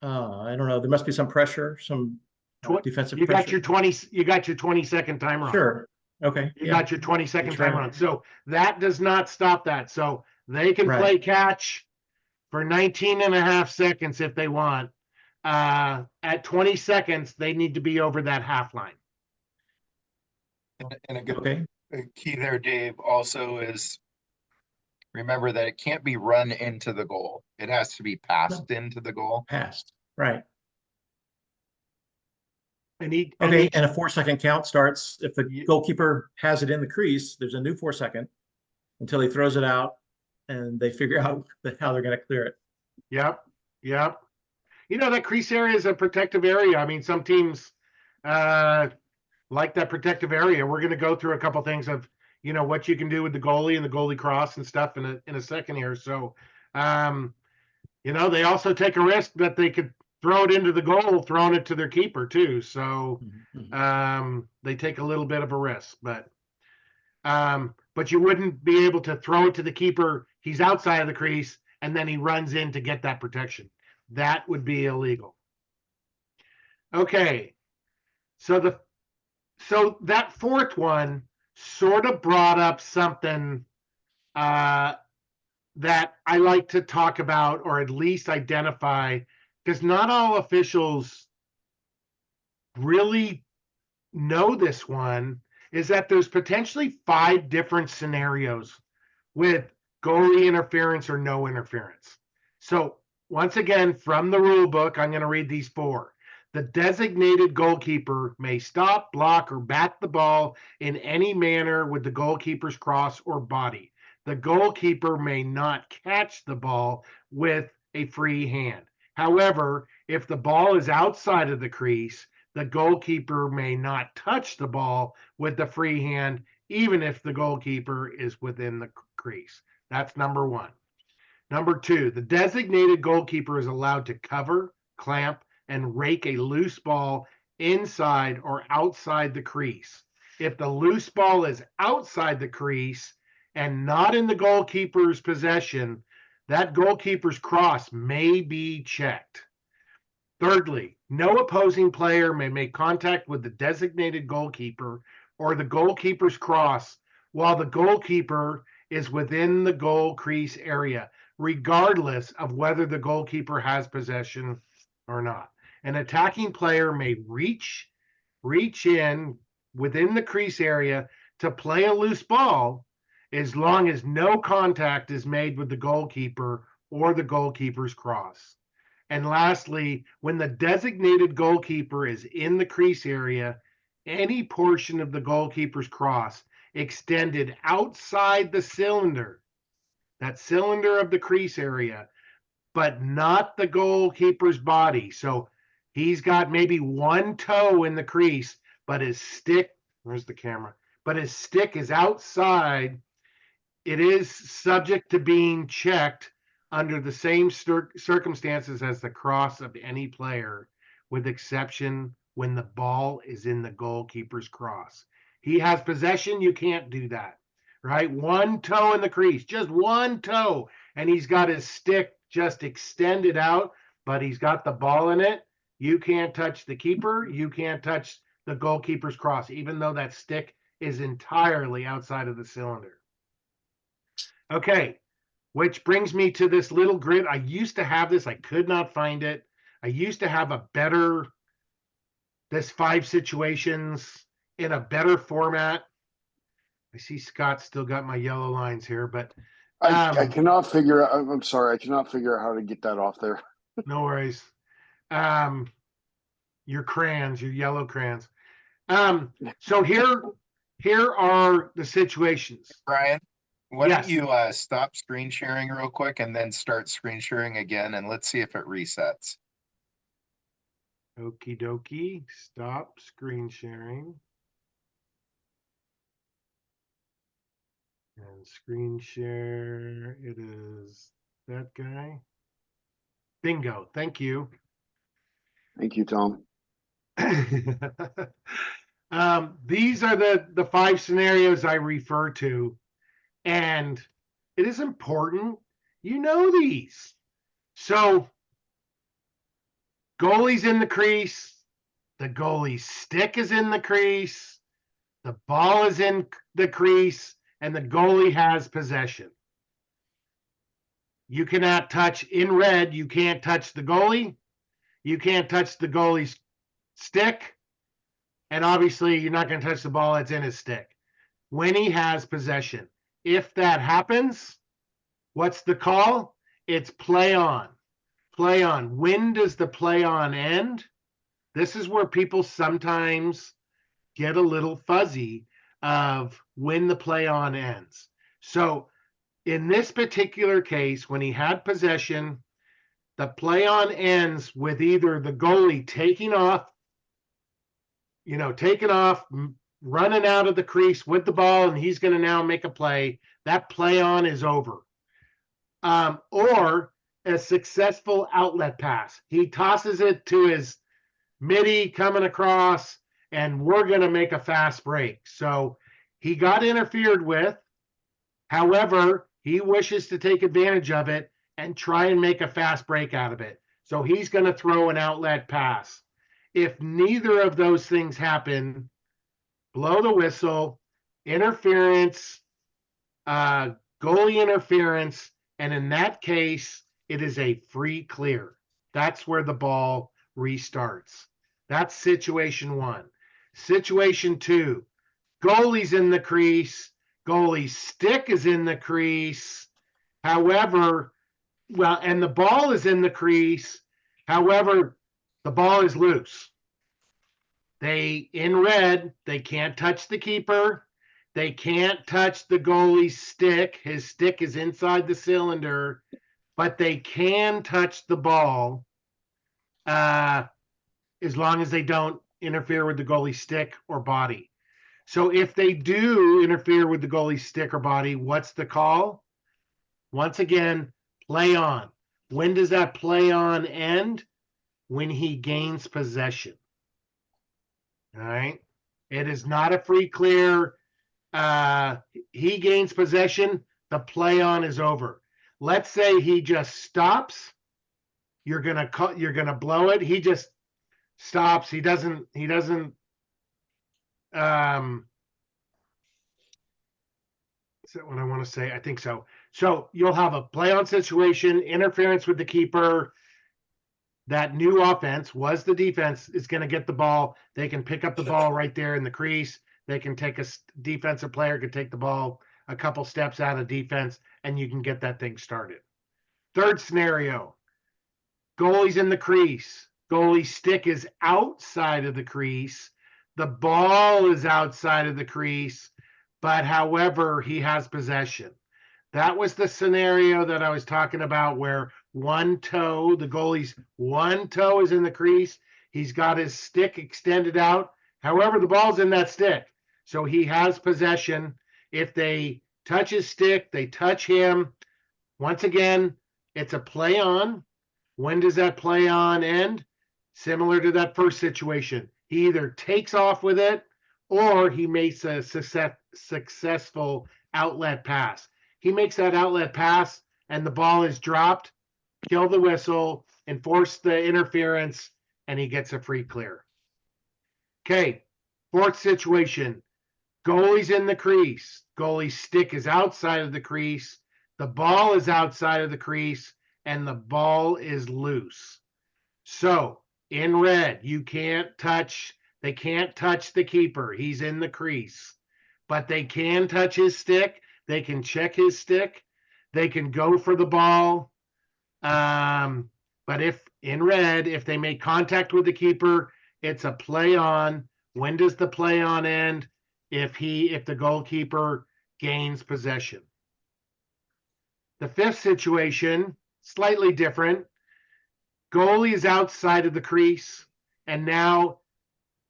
I don't know. There must be some pressure, some defensive pressure. You got your 20-second timer on. Sure. Okay. You got your 20-second timer on. So that does not stop that. So they can play catch for 19 and a half seconds if they want. At 20 seconds, they need to be over that half line. And a good key there, Dave, also is remember that it can't be run into the goal. It has to be passed into the goal. Passed. Right. And a 4-second count starts if the goalkeeper has it in the crease. There's a new 4-second until he throws it out, and they figure out how they're going to clear it. Yep. You know, that crease area is a protective area. I mean, some teams like that protective area. We're going to go through a couple things of, you know, what you can do with the goalie and the goalie cross and stuff in a second here. So, you know, they also take a risk that they could throw it into the goal, throwing it to their keeper too. So they take a little bit of a risk, but you wouldn't be able to throw it to the keeper. He's outside of the crease and then he runs in to get that protection. That would be illegal. Okay. So that fourth one sort of brought up something that I like to talk about, or at least identify, because not all officials really know this one, is that there's potentially 5 different scenarios with goalie interference or no interference. So once again, from the rule book, I'm going to read these 4. the designated goalkeeper may stop, block, or bat the ball in any manner with the goalkeeper's cross or body. The goalkeeper may not catch the ball with a free hand. However, if the ball is outside of the crease, the goalkeeper may not touch the ball with the free hand, even if the goalkeeper is within the crease. That's number one. Number two, the designated goalkeeper is allowed to cover, clamp, and rake a loose ball inside or outside the crease. If the loose ball is outside the crease and not in the goalkeeper's possession, that goalkeeper's cross may be checked. Thirdly, no opposing player may make contact with the designated goalkeeper or the goalkeeper's cross while the goalkeeper is within the goal crease area, regardless of whether the goalkeeper has possession or not. An attacking player may reach in within the crease area to play a loose ball as long as no contact is made with the goalkeeper or the goalkeeper's cross. And lastly, when the designated goalkeeper is in the crease area, any portion of the goalkeeper's cross extended outside the cylinder, that cylinder of the crease area, but not the goalkeeper's body. So he's got maybe one toe in the crease, but his stick, where's the camera? But his stick is outside. It is subject to being checked under the same circumstances as the cross of any player, with exception when the ball is in the goalkeeper's cross. He has possession, you can't do that, right? One toe in the crease, just one toe, and he's got his stick just extended out, but he's got the ball in it. You can't touch the keeper, you can't touch the goalkeeper's cross, even though that stick is entirely outside of the cylinder. Okay, which brings me to this little grid. I used to have this, I could not find it. I used to have a better, this 5 situations in a better format. I see Scott's still got my yellow lines here, but I cannot figure out, I'm sorry, I cannot figure out how to get that off there. no worries. Your crayons, your yellow crayons. So here are the situations. Brian, why Yes. don't you stop screen sharing real quick and then start screen sharing again, and let's see if it resets. Okie dokie. Stop screen sharing. And screen share, it is that guy. Bingo. Thank you. Thank you, Tom. These are the 5 scenarios I refer to, and it is important you know these. So goalie's in the crease, the goalie's stick is in the crease, the ball is in the crease, and the goalie has possession. You cannot touch, in red, you can't touch the goalie, you can't touch the goalie's stick, and obviously you're not going to touch the ball that's in his stick when he has possession. If that happens, what's the call? It's play on. Play on. When does the play on end? This is where people sometimes get a little fuzzy of when the play on ends. So in this particular case, when he had possession, the play on ends with either the goalie taking off, running out of the crease with the ball, and he's going to now make a play. That play on is over. Or a successful outlet pass. He tosses it to his midi coming across, and we're going to make a fast break. So he got interfered with. However, he wishes to take advantage of it and try and make a fast break out of it. So he's going to throw an outlet pass. If neither of those things happen, blow the whistle, interference, goalie interference, and in that case, it is a free clear. That's where the ball restarts. That's situation 1. Situation 2, goalie's in the crease, goalie's stick is in the crease. However, and the ball is in the crease. However, The ball is loose. In red, they can't touch the keeper. They can't touch the goalie's stick. His stick is inside the cylinder, but they can touch the ball as long as they don't interfere with the goalie's stick or body. So if they do interfere with the goalie's stick or body, what's the call? Once again, play on. When does that play on end? When he gains possession. All right. It is not a free clear. He gains possession. The play on is over. Let's say he just stops. You're gonna blow it. He just stops. He doesn't. Is that what I want to say? I think so. So you'll have a play on situation, interference with the keeper. That new offense was the defense is going to get the ball. They can pick up the ball right there in the crease. They can take a defensive player, can take the ball a couple steps out of defense, and you can get that thing started. Third scenario, goalie's in the crease. Goalie's stick is outside of the crease. The ball is outside of the crease, but however, he has possession. That was the scenario that I was talking about where one toe, the goalie's one toe is in the crease. He's got his stick extended out. However, the ball's in that stick. So he has possession. If they touch his stick, they touch him. Once again, it's a play on. When does that play on end? Similar to that first situation. He either takes off with it or he makes a successful outlet pass. He makes that outlet pass and the ball is dropped, kill the whistle, enforce the interference, and he gets a free clear. Okay, fourth situation. Goalie's in the crease. Goalie's stick is outside of the crease. The ball is outside of the crease, and the ball is loose. So, in red, they can't touch the keeper. He's in the crease. But they can touch his stick. They can check his stick. They can go for the ball. But if in red, if they make contact with the keeper, it's a play on. When does the play on end? If the goalkeeper gains possession. The fifth situation, slightly different. Goalie is outside of the crease, and now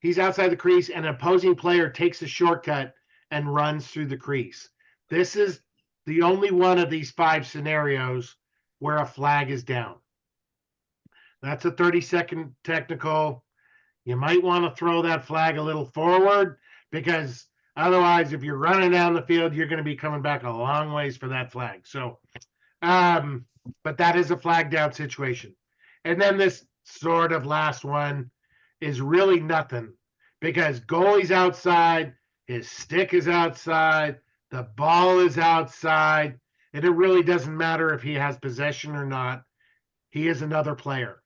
he's outside the crease, and an opposing player takes a shortcut and runs through the crease. This is the only one of these 5 scenarios where a flag is down. That's a 30-second technical. You might want to throw that flag a little forward because otherwise, if you're running down the field, you're going to be coming back a long ways for that flag. So, but that is a flag down situation. And then this sort of last one is really nothing because goalie's outside, his stick is outside, the ball is outside, and it really doesn't matter if he has possession or not. He is another player.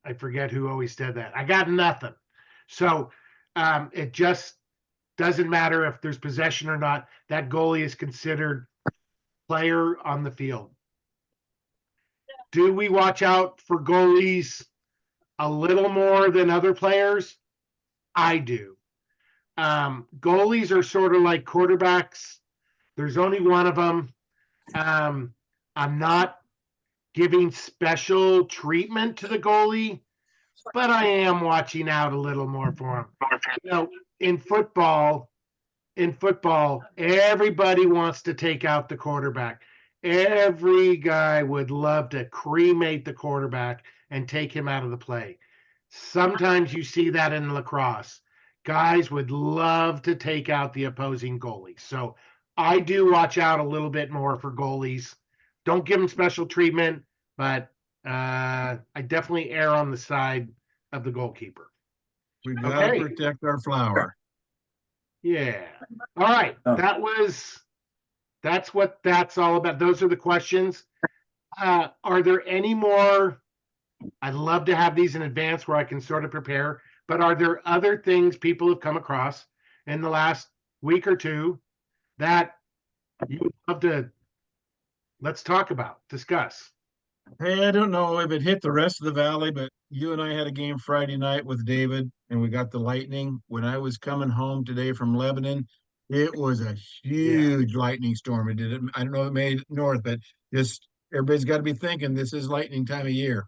I forget who always said that. I got nothing. So it just doesn't matter if there's possession or not. That goalie is considered player on the field. Do we watch out for goalies a little more than other players? I do. Goalies are sort of like quarterbacks. There's only one of them. I'm not giving special treatment to the goalie, but I am watching out a little more for him. You know, in football, everybody wants to take out the quarterback. Every guy would love to cremate the quarterback and take him out of the play. Sometimes you see that in lacrosse. Guys would love to take out the opposing goalie. So I do watch out a little bit more for goalies. Don't give them special treatment, but I definitely err on the side of the goalkeeper. We gotta Okay. protect our flower. Yeah. All right. Oh. That's what that's all about. Those are the questions. Are there any more? I'd love to have these in advance where I can sort of prepare, but are there other things people have come across in the last week or two that you would love to let's talk about, discuss? Hey, I don't know if it hit the rest of the valley, but you and I had a game Friday night with David and we got the lightning. When I was coming home today from Lebanon, it was a huge lightning storm. It didn't, I don't know if it made it north, but just everybody's got to be thinking this is lightning time of year.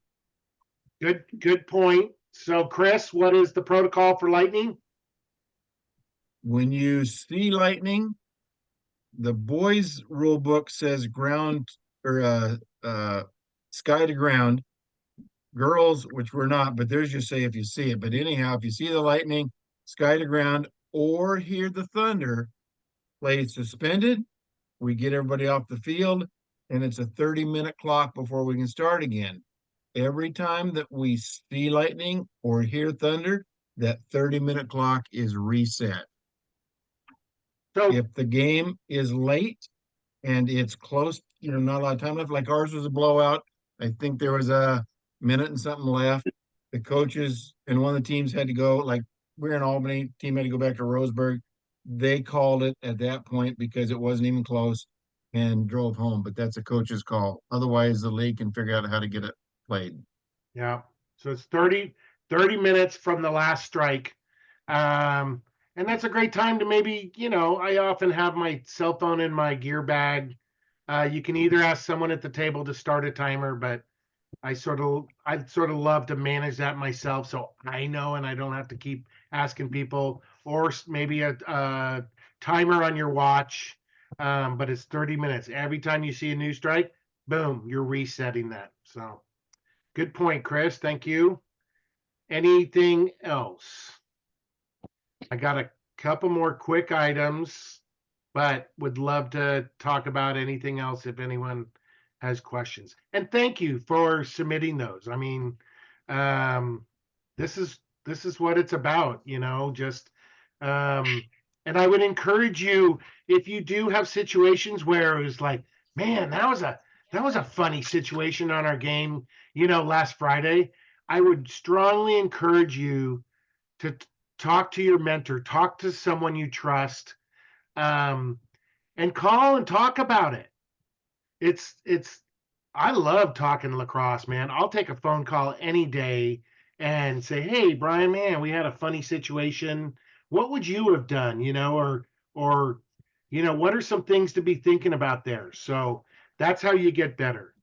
Good point. So, Chris, what is the protocol for lightning? When you see lightning, the boys rule book says ground or sky to ground. Girls, which we're not, but there's just say if you see it. But anyhow, if you see the lightning, sky to ground, or hear the thunder, play suspended. We get everybody off the field, and it's a 30-minute clock before we can start again. Every time that we see lightning or hear thunder, that 30-minute clock is reset. So, If the game is late and it's close, not a lot of time left, like ours was a blowout. I think there was a minute and something left. The coaches and one of the teams had to go, like we're in Albany, team had to go back to Roseburg. They called it at that point because it wasn't even close and drove home, but that's a coach's call. Otherwise, the league can figure out how to get it played. yeah. So it's 30 minutes from the last strike. And that's a great time to maybe, I often have my cell phone in my gear bag. You can either ask someone at the table to start a timer, but I'd sort of love to manage that myself so I know and I don't have to keep asking people, or maybe a timer on your watch. But it's 30 minutes. Every time you see a new strike, boom, you're resetting that. So good point, Chris. Thank you. Anything else? I got a couple more quick items, but would love to talk about anything else if anyone has questions. And thank you for submitting those. I mean, this is what it's about, just and I would encourage you, if you do have situations where it was like, man, that was a funny situation on our game, last Friday. I would strongly encourage you to talk to your mentor, talk to someone you trust, and call and talk about it. It's I love talking lacrosse, man. I'll take a phone call any day and say, "Hey, Brian, man, we had a funny situation. What would you have done?" Or what are some things to be thinking about there? So that's how you get better.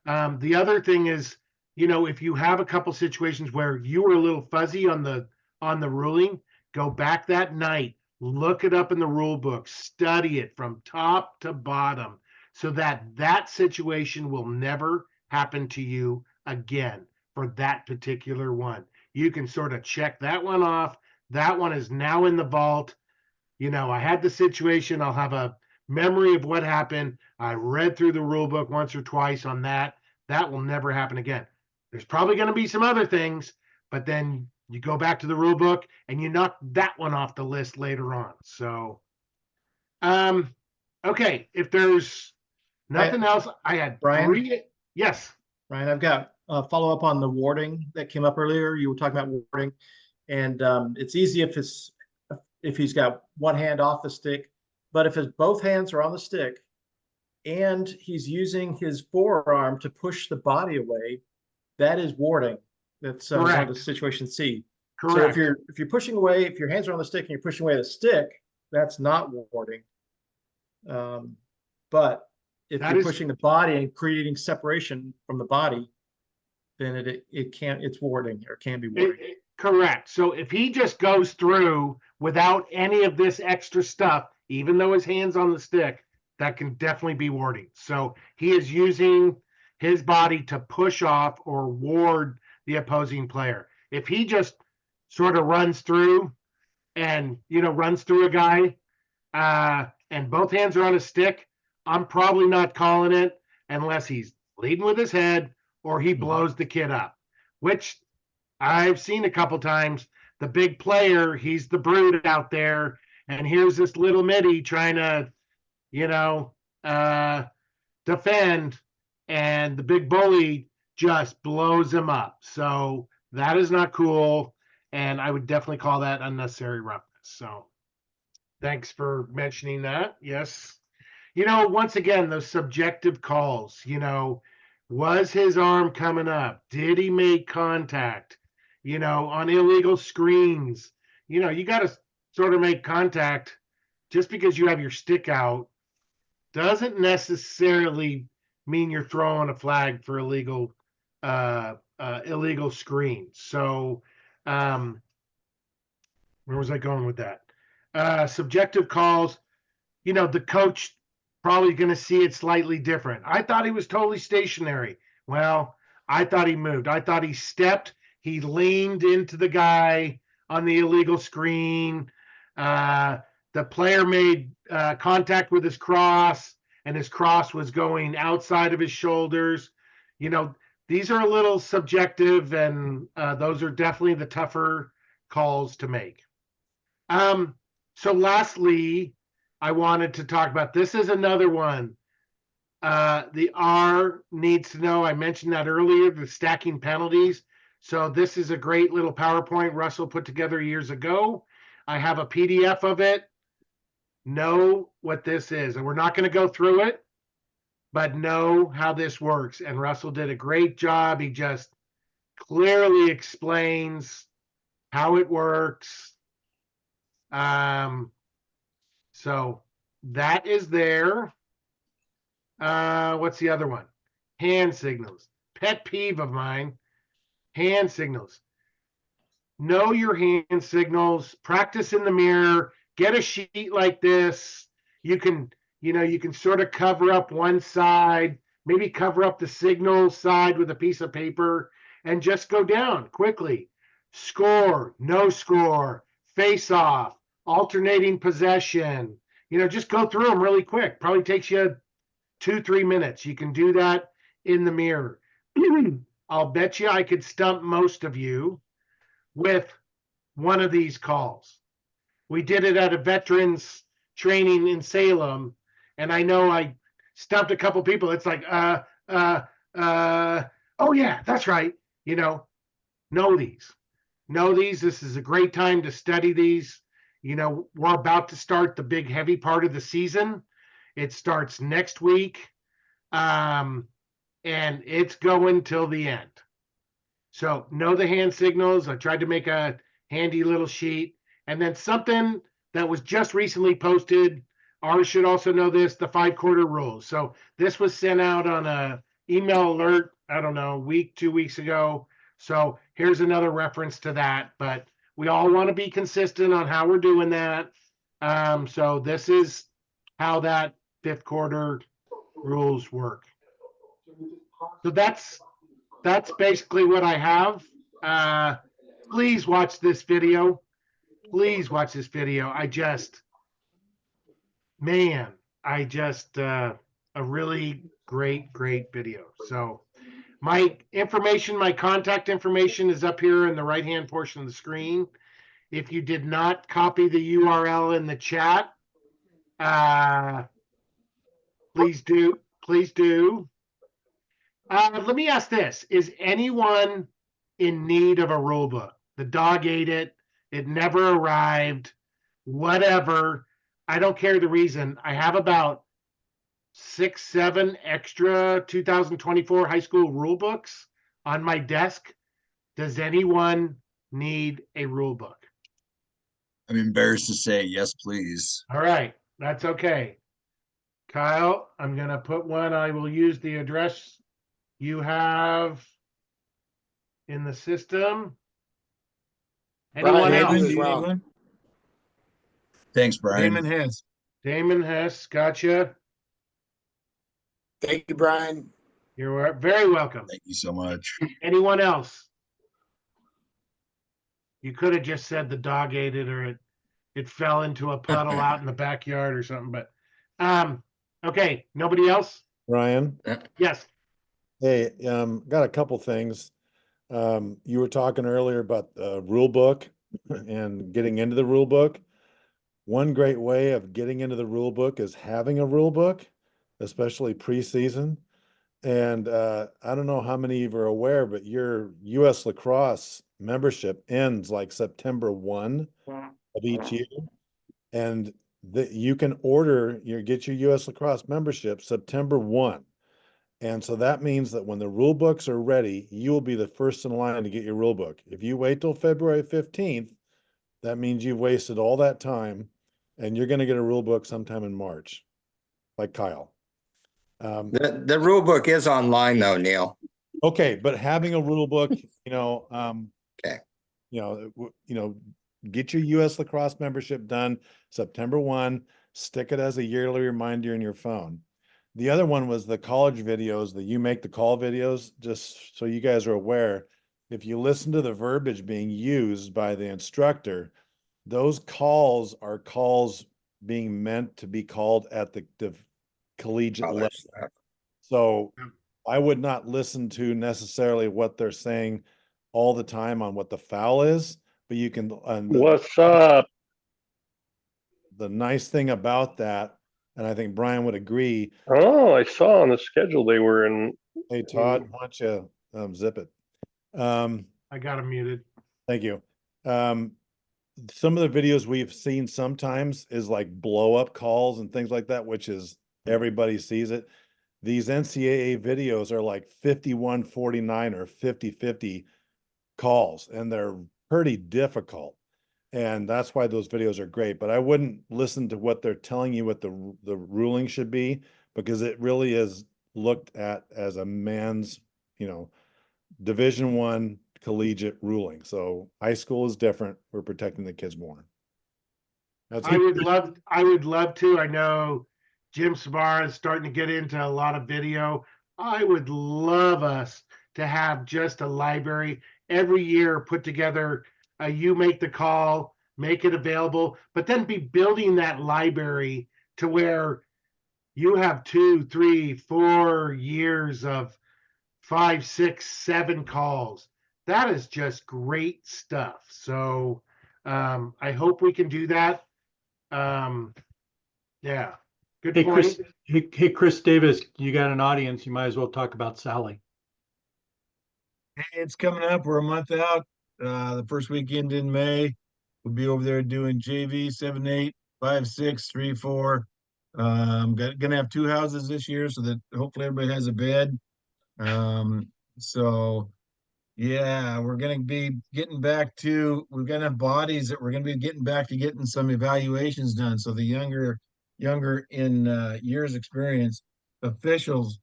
The other thing is, if you have a couple situations where you were a little fuzzy on the ruling, go back that night, look it up in the rule book, study it from top to bottom, so that situation will never happen to you again for that particular one. You can sort of check that one off. That one is now in the vault. I had the situation. I'll have a memory of what happened. I read through the rule book once or twice on that. That will never happen again. There's probably going to be some other things, but then you go back to the rule book and you knock that one off the list later on. So, okay, if there's nothing else, I had Brian? 3. Yes. Ryan, I've got a follow up on the warding that came up earlier. You were talking about warding, and it's easy if he's got one hand off the stick, but if his both hands are on the stick and he's using his forearm to push the body away, that is warding. That's one of the Correct. situation C. So Correct. if you're pushing away, if your hands are on the stick and you're pushing away the stick, that's not warding. But if That you're is- pushing the body and creating separation from the body, then it's warding or can be warding. Correct. So if he just goes through without any of this extra stuff, even though his hand's on the stick, that can definitely be warding. So he is using his body to push off or ward the opposing player. If he just sort of runs through and runs through a guy, and both hands are on a stick, I'm probably not calling it unless he's leading with his head or he blows the kid up, which I've seen a couple times. The big player, he's the brute out there, and here's this little middy trying to, defend, and the big bully just blows him up. So that is not cool, and I would definitely call that unnecessary roughness. So thanks for mentioning that. Yes. Once again, those subjective calls, Was his arm coming up? Did he make contact? On illegal screens, you got to sort of make contact. Just because you have your stick out doesn't necessarily mean you're throwing a flag for illegal screens. So, where was I going with that? Subjective calls, the coach probably going to see it slightly different. I thought he was totally stationary. Well, I thought he moved. I thought he stepped. He leaned into the guy on the illegal screen. The player made contact with his cross, and his cross was going outside of his shoulders. These are a little subjective, and those are definitely the tougher calls to make. So lastly, I wanted to talk about, this is another one. The R needs to know, I mentioned that earlier, the stacking penalties. So this is a great little PowerPoint Russell put together years ago. I have a PDF of it. Know what this is. And we're not going to go through it, but know how this works. And Russell did a great job. He just clearly explains how it works. So that is there. What's the other one? Hand signals. Pet peeve of mine. Hand signals. Know your hand signals. Practice in the mirror. Get a sheet like this. You can sort of cover up one side, maybe cover up the signal side with a piece of paper, and just go down quickly. Score, no score, face off, alternating possession. Just go through them really quick. Probably takes you 2-3 minutes. You can do that in the mirror. I'll bet you I could stump most of you with one of these calls. We did it at a veterans training in Salem, and I know I stumped a couple people. It's like, oh yeah, that's right. Know these. Know these. This is a great time to study these. We're about to start the big heavy part of the season. It starts next week, and it's going till the end. So know the hand signals. I tried to make a handy little sheet. And then something that was just recently posted, ours should also know this, the 5-quarter rules. So this was sent out on a email alert, I don't know, week, 2 weeks ago. So here's another reference to that. But we all want to be consistent on how we're doing that. So this is how that 5th quarter rules work. So that's basically what I have. Please watch this video. Please watch this video. A really great video. So my contact information is up here in the right-hand portion of the screen. If you did not copy the URL in the chat, please do. Let me ask this. Is anyone in need of a rule book? The dog ate it. It never arrived. Whatever. I don't care the reason. I have about 6-7 extra 2024 high school rule books on my desk. Does anyone need a rule book? I'm embarrassed to say yes, please. All right. That's okay. Kyle, I'm going to put one. I will use the address you have in the system. Anyone Brian, else? do as well. Thanks, Brian. Damon Hess. Gotcha. Thank you, Brian. You're very welcome. Thank you so much. Anyone else? You could have just said the dog ate it, or it fell into a puddle out in the backyard or something, but okay, nobody else? Ryan, Yes. hey, got a couple things. You were talking earlier about the rule book and getting into the rule book. One great way of getting into the rule book is having a rule book, especially preseason. And I don't know how many of you are aware, but your U.S. lacrosse membership ends like September 1 of each year. And you can get your U.S. lacrosse membership September 1. And so that means that when the rule books are ready, you will be the first in line to get your rule book. If you wait till February 15th, that means you've wasted all that time and you're going to get a rule book sometime in March, like Kyle. The rule book is online though, Neil. Okay, but having a rule book, Okay. Get your US lacrosse membership done September 1, stick it as a yearly reminder in your phone. The other one was the college videos, the You Make the Call videos, just so you guys are aware. If you listen to the verbiage being used by the instructor, those calls are calls being meant to be called at the collegiate level. So I would not listen to necessarily what they're saying all the time on what the foul is, but you can. What's up? The nice thing about that, and I think Brian would agree. Oh, I saw on the schedule they were in. Hey, Todd, why don't you zip it? I got him muted. Thank you. Some of the videos we've seen sometimes is like blow up calls and things like that, which is everybody sees it. These NCAA videos are like 51-49 or 50-50 calls, and they're pretty difficult. And that's why those videos are great. But I wouldn't listen to what they're telling you what the ruling should be, because it really is looked at as a man's, Division I collegiate ruling. So high school is different. We're protecting the kids more. I would love to. I know Jim Sabara is starting to get into a lot of video. I would love us to have just a library every year put together. You make the call, make it available, but then be building that library to where you have 2, 3, 4 years of 5, 6, 7 calls. That is just great stuff. So I hope we can do that. Yeah, good Hey, point. Chris Davis, you got an audience. You might as well talk about Sally. Hey, it's coming up. We're a month out. The first weekend in May, we'll be over there doing JV 7-8, 5-6, 3-4. Gonna have 2 houses this year, so that hopefully everybody has a bed. So yeah, we're gonna be getting back to. We're gonna have bodies that we're gonna be getting back to getting some evaluations done. So the younger in years experience officials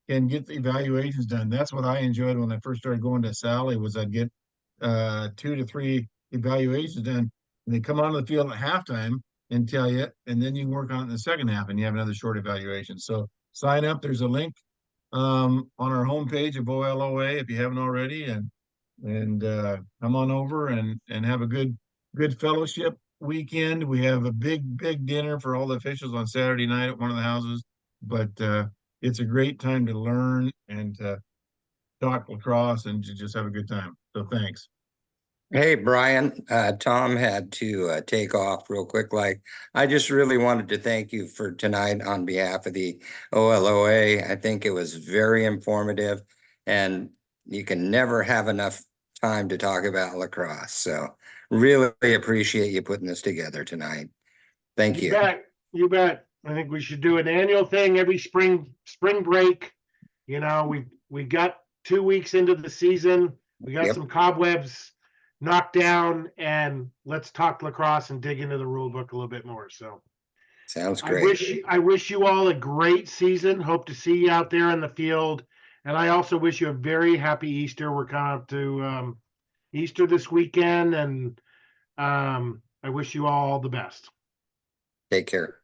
can get the evaluations done. That's what I enjoyed when I first started going to Sally, was I'd get 2 to 3 evaluations done, and they come onto the field at halftime and tell you, and then you work on it in the second half and you have another short evaluation. So sign up. There's a link on our homepage of OLOA if you haven't already, and come on over and have a good fellowship weekend. We have a big dinner for all the officials on Saturday night at one of the houses, but it's a great time to learn and to talk lacrosse and to just have a good time. So thanks. Hey, Brian, Tom had to take off real quick. I just really wanted to thank you for tonight on behalf of the OLOA. I think it was very informative, and you can never have enough time to talk about lacrosse. So really appreciate you putting this together tonight. Thank you. You bet. I think we should do an annual thing every spring break. We got 2 weeks into the season. We got some cobwebs knocked down, and let's talk lacrosse and dig into the rule book a little bit more. So sounds great. I wish you all a great season. Hope to see you out there in the field. And I also wish you a very happy Easter. We're coming up to Easter this weekend, and I wish you all the best. Take care.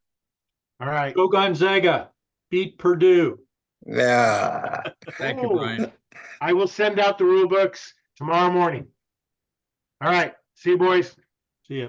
All right. Go Gonzaga. Beat Purdue. Yeah. Thank you, Brian. I will send out the rule books tomorrow morning. All right. See you, boys. See ya.